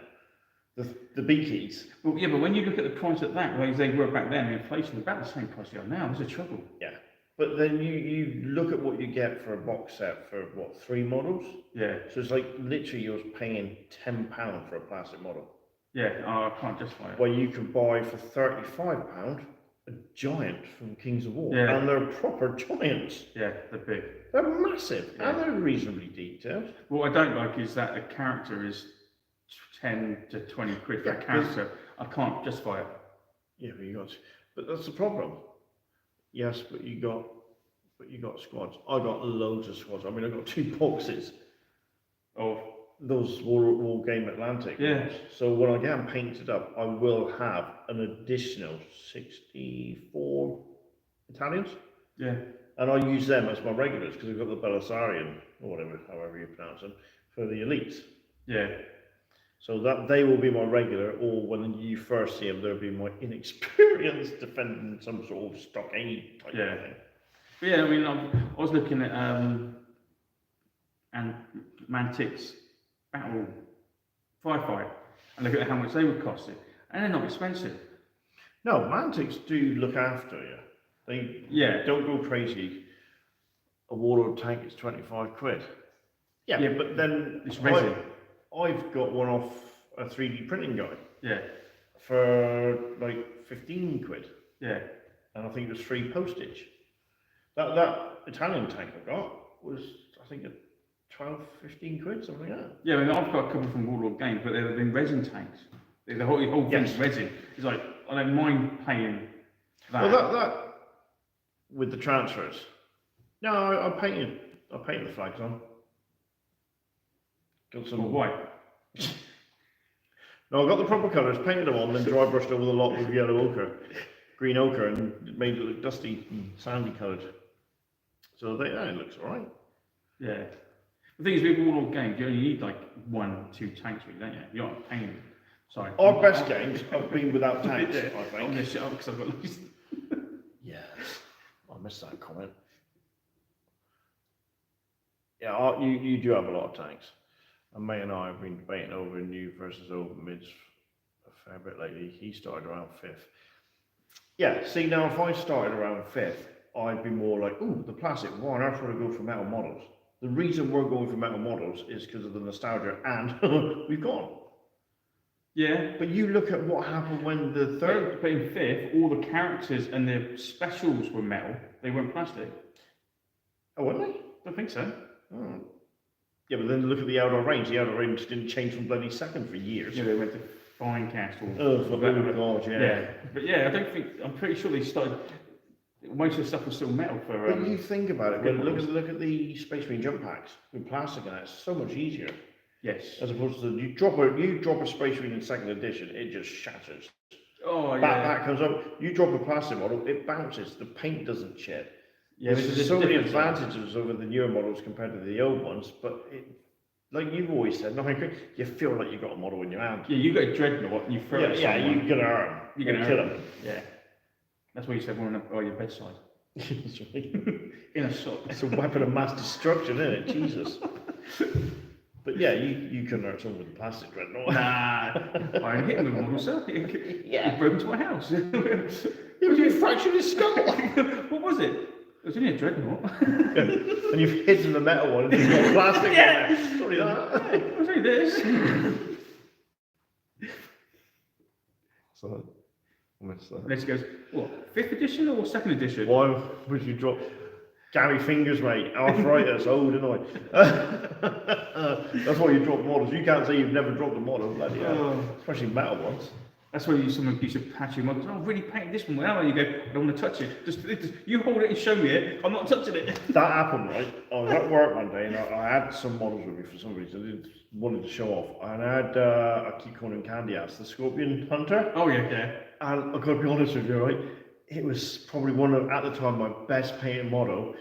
The beakies. Well, yeah, but when you look at the price of that, like they were back then, the inflation about the same price they are now. There's a trouble. Yeah. But then you look at what you get for a box set for what, 3 models? Yeah. So it's like literally you're paying £10 for a plastic model. Yeah, I can't justify it. Where you can buy for £35 a giant from Kings of War. Yeah. And they're proper giants. Yeah, they're big. They're massive. Yeah. And they're reasonably detailed. What I don't like is that a character is 10 to 20 quid for a character. I can't justify it. Yeah, but but that's the problem. Yes, but you got squads. I got loads of squads. I mean, I got 2 boxes Oh, those Wargame Atlantic. yeah. ones. So when I get them painted up, I will have an additional 64 Italians, Yeah. and I use them as my regulars because I've got the Belisarian or whatever, however you pronounce them, for the elites. Yeah. So that they will be my regular, or when you first see them, they'll be my inexperienced defending some sort of stockade type Yeah. of thing. But yeah, I mean, I was looking at and Mantic's Battle Firefight and look at how much they would cost it, and they're not expensive. No, Mantics do look after you. They don't go crazy. A Warlord tank is 25 quid. Yeah, but then it's resin. I've got one off a 3D printing guy. Yeah. For like 15 quid. Yeah. And I think it was free postage. That Italian tank I got was, I think, 12, 15 quid, something like that. Yeah, I mean, I've got a couple from Warlord Games, but they've been resin tanks. The whole thing's resin. It's like, I don't mind paying that. Well, that with the transfers. No, I painted the flags on. Got some white. No, I got the proper colours, painted them on, then dry brushed over the lot with yellow ochre, green ochre, and made it look dusty and sandy coloured. So it looks alright. Yeah. The thing is, with Warlord Games, you only need like 1, 2 tanks, really, don't you? You're not paying. Sorry. Our best games have been without tanks, I I'm think. going to shut up because I've got loads. Yes, I missed that comment. Yeah, you do have a lot of tanks. And May and I have been debating over new versus old mids a fair bit lately. He started around 5th. Yeah, see, now if I started around 5th, I'd be more like, ooh, the plastic, why on earth would I go for metal models? The reason we're going for metal models is because of the nostalgia, and we've got them. Yeah. But you look at what happened when the third... But in 5th, all the characters and the specials were metal. They weren't plastic. Oh, weren't they? I don't think so. Oh. Yeah, but then look at the outdoor range. The outdoor range didn't change from bloody second for years. Yeah, they went to Fine Castle. Oh, for God, yeah. Yeah. But yeah, I don't think, I'm pretty sure they started, most of the stuff was still metal for... But you think about it, when look at the Space Marine jump packs with plastic in it, it's so much easier. Yes. As opposed to you drop a Space Marine in second edition, it just shatters. Oh, yeah. Back comes up, you drop a plastic model, it bounces, the paint doesn't chip. Yeah, there's so many advantages over the newer models compared to the old ones, but like you've always said, you feel like you've got a model in your hand. Yeah, you got a dreadnought and you throw it at someone. you're gonna hurt him. You're gonna kill him. Yeah. That's why you said one by your bedside. That's right. In a sock. It's a weapon of mass destruction, isn't it? Jesus. But yeah, you couldn't hurt someone with a plastic dreadnought. Nah, I hit him with a model, sir. Yeah. He broke into my house. You fractured his skull. What was it? It was only a dreadnought. And you've hidden the metal one and you've got plastic in there. Sorry that. It was only this. So, I missed that. Let's go. What? 5th edition or 2nd edition? Why would you drop Gary Fingers, mate? Arthritis, didn't I? That's why you drop models. You can't say you've never dropped a model, bloody hell. Especially metal ones. That's where someone used to patch your models. Oh, I really painted this one well. And you go, I don't want to touch it. Just you hold it and show me it. I'm not touching it. That happened, right? I was at work one day and I had some models with me for some reason. I didn't wanted to show off. And I had, I keep calling him Candy Ass, the Scorpion Hunter. Oh, yeah. And I've got to be honest with you, right? It was probably one of, at the time, my best painted model.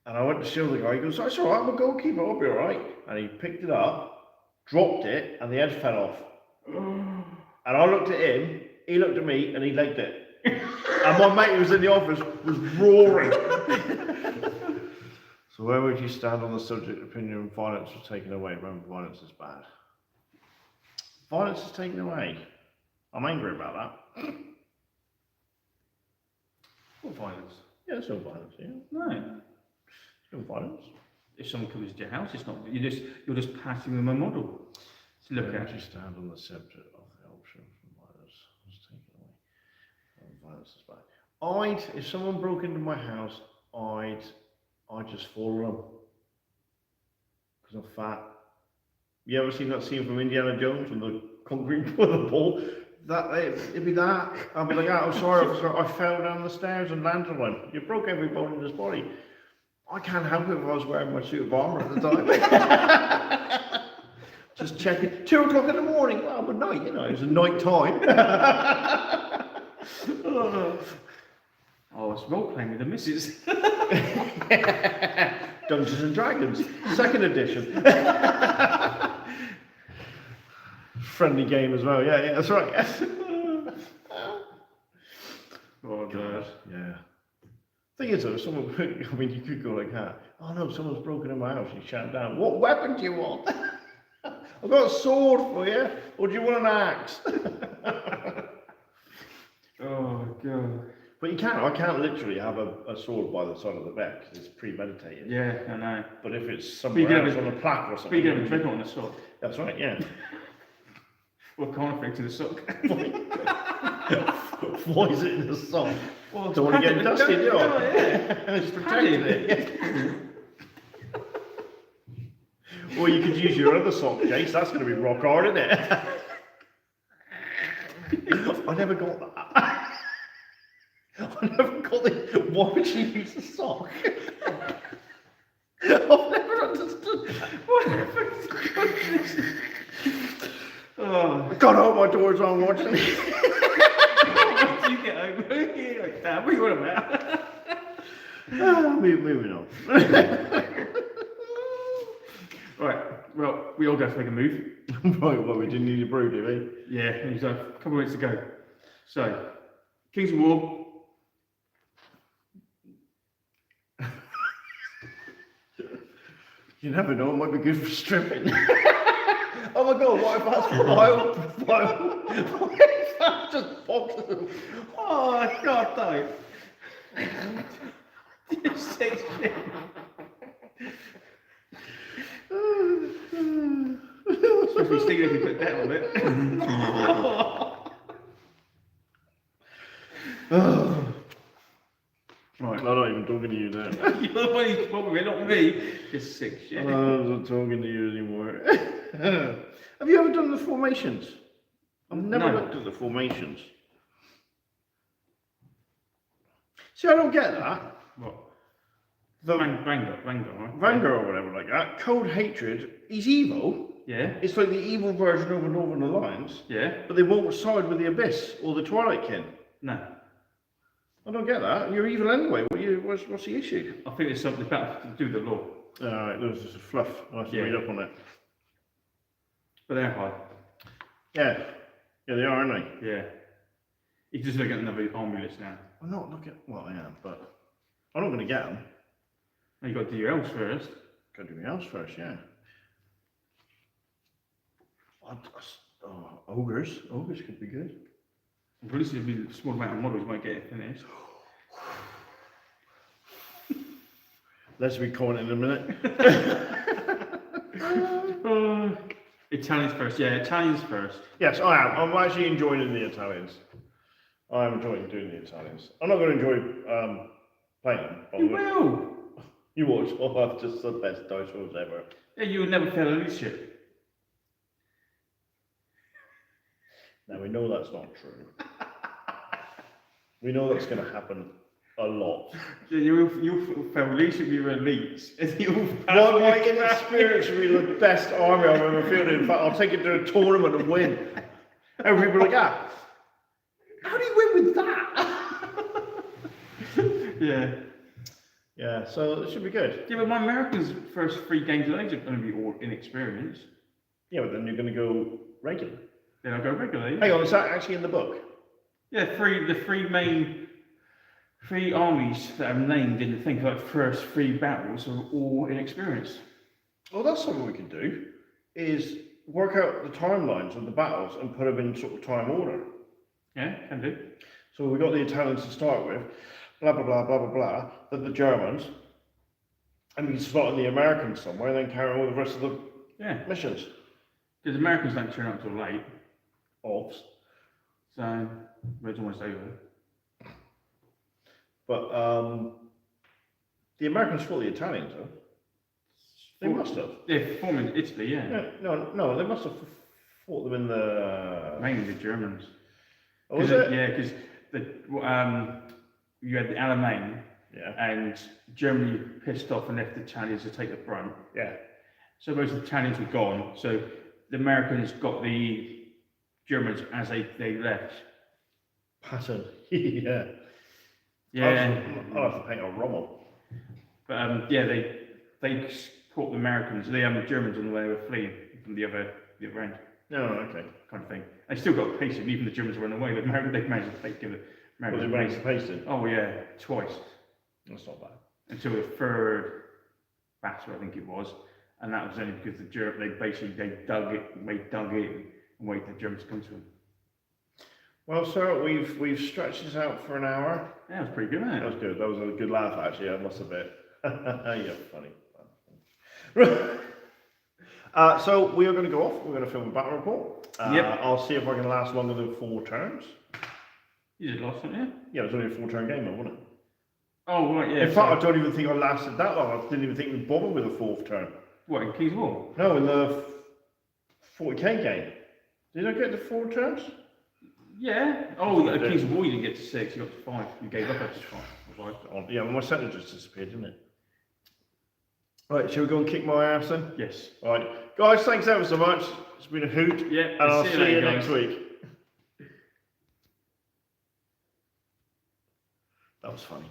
And I went to show the guy. He goes, that's all right, I'm a goalkeeper, I'll be all right. And he picked it up, dropped it, and the edge fell off. And I looked at him, he looked at me, and he legged it. And my mate who was in the office was roaring. So where would you stand on the subject opinion violence was taken away? Remember, violence is bad. Violence is taken away. I'm angry about that. What violence? Yeah, there's no violence here. No. No violence. If someone comes to your house, it's not. You're just passing them a model to look Where at. would you stand on the subject of the option for violence was taken away? Violence is bad. If someone broke into my house, I'd just follow them. Because I'm fat. You ever seen that scene from Indiana Jones when the concrete with the ball? It'd be that. I'd be like, oh, I'm sorry, officer, I fell down the stairs and landed on him. You broke every bone in his body. I can't help it if I was wearing my suit of armour at the time. Just checking. 2 o'clock in the morning. Well, but night, you know, it was a night time. Oh, it's role playing with the missus. Dungeons and Dragons, 2nd edition. Friendly game as well. Yeah, that's right. Oh, God. Yeah. Thing is, though, someone, I mean, you could go like that. Oh no, someone's broken in my house. You shout down. What weapon do you want? I've got a sword for you. Or do you want an axe? Oh, God. But you can't. I can't literally have a sword by the side of the bed because it's premeditated. Yeah, I know. But if it's somewhere else on a plaque or something. Speaking of a dreadnought on the sock. That's right. Yeah. What kind of thing to the sock? Why is it in the sock? Well, Don't want to get dusty, do I? Yeah. It's protecting it. Or you could use your other sock case. That's going to be rock hard, isn't it? I never got that. I never got it. Why would you use a sock? I've never understood that. Oh. I got out my doors on watching it. Once you get over here, like, damn, what are you on about? Moving on. Right, well, we all go to make a move. Right, well, we didn't need a brew, did we? Yeah, there's a couple of minutes to go. So, Kings of War. You never know, it might be good for stripping. Oh my god, what if that's just popped them? Oh, God, don't. You're 16. Supposed to be stinging if you put that on it. Right. I'm not even talking to you then. You're the one who's probably not me. Just sick shit. I'm not talking to you anymore. Have you ever done the formations? I've never looked at the formations. See, I don't get that. What? The Vanguard, right? Vanguard or whatever like that. Cold Hatred, he's evil. Yeah. It's like the evil version of a Northern Alliance. Yeah. But they won't side with the Abyss or the Twilight Kin. No. I don't get that. You're evil anyway. What's the issue? I think there's something about to do with the law. Alright, there's just a fluff. I have to read up on it. But they're high. Yeah. Yeah, they are, aren't they? Yeah. You just look at another army list now. I'm not looking. Well, I am, but I'm not going to get them. Now you've got to do your elves first. Got to do my house first, yeah. Ogres. Ogres could be good. At least it'll be a small amount of models might get it finished. Let's be calling in a minute. Italians first, yeah, Italians first. Yes, I am. I'm actually enjoying the Italians. I'm enjoying doing the Italians. I'm not going to enjoy playing them. You will! You watch. Oh, I've just the best dice rolls ever. Yeah, you will never fail a leadership. Now, we know that's not true. We know that's going to happen a lot. Yeah, you'll fail leadership with your elites. And you'll Well, my inexperience will be the best army I've ever fielded. In fact, I'll take it to a tournament and win. And people are like, how do you win with that? Yeah. Yeah, so it should be good. Yeah, but my Americans' first 3 games of age are going to be all inexperienced. Yeah, but then you're going to go regular. Then I'll go regularly. Hang on, is that actually in the book? Yeah, the three armies that are named in the thing, like first 3 battles, are all inexperienced. Well, that's something we can do, is work out the timelines of the battles and put them in sort of time order. Yeah, can do. So we got the Italians to start with, blah, blah, blah, blah, blah, blah, then the Germans, and we can start in the Americans somewhere, and then carry on with the rest of the missions. Because the Americans don't turn up till late. Ops. So, it's almost over. But the Americans fought the Italians, though. They must have. Yeah, forming Italy, yeah. No, they must have fought them in the... Mainly the Germans. Oh, was it? Yeah, because you had the Alamein, Yeah. and Germany pissed off and left the Italians to take the front. Yeah. So most of the Italians were gone. So the Americans got the Germans as they left. Pattern. Yeah. Yeah. I'll have to paint a Rommel. But yeah, they caught the Americans, the Germans on the way they were fleeing from the other end. Oh, okay. Kind of thing. They still got paced, even the Germans were away. They managed to give the Was Americans. it raised pasted? Oh yeah, twice. That's not bad. Until the third battle, I think it was, and that was only because the they dug it and waited for the Germans to come to them. Well, sir, we've stretched this out for an hour. Yeah, that was pretty good, wasn't That it? was good. That was a good laugh, actually. I must admit. Yeah, funny. So we are going to go off. We're going to film a battle report. Yep. I'll see if I can last longer than 4 turns. You just lost, didn't you? Yeah, it was only a 4-turn game, though, wasn't it? Oh right, yeah. In fact, I don't even think I lasted that long. I didn't even think we bothered with a 4th turn. What, in Keys War? No, in the 40k game. Did I get to 4 turns? Yeah. Oh, at Keys War you didn't get to 6, you got to 5. You gave up after 5. Was I? Yeah, well, my centre just disappeared, didn't it? Right, shall we go and kick my ass then? Yes. All right, guys, thanks ever so much. It's been a hoot. Yeah. And I'll see you later, next guys. week. That was funny.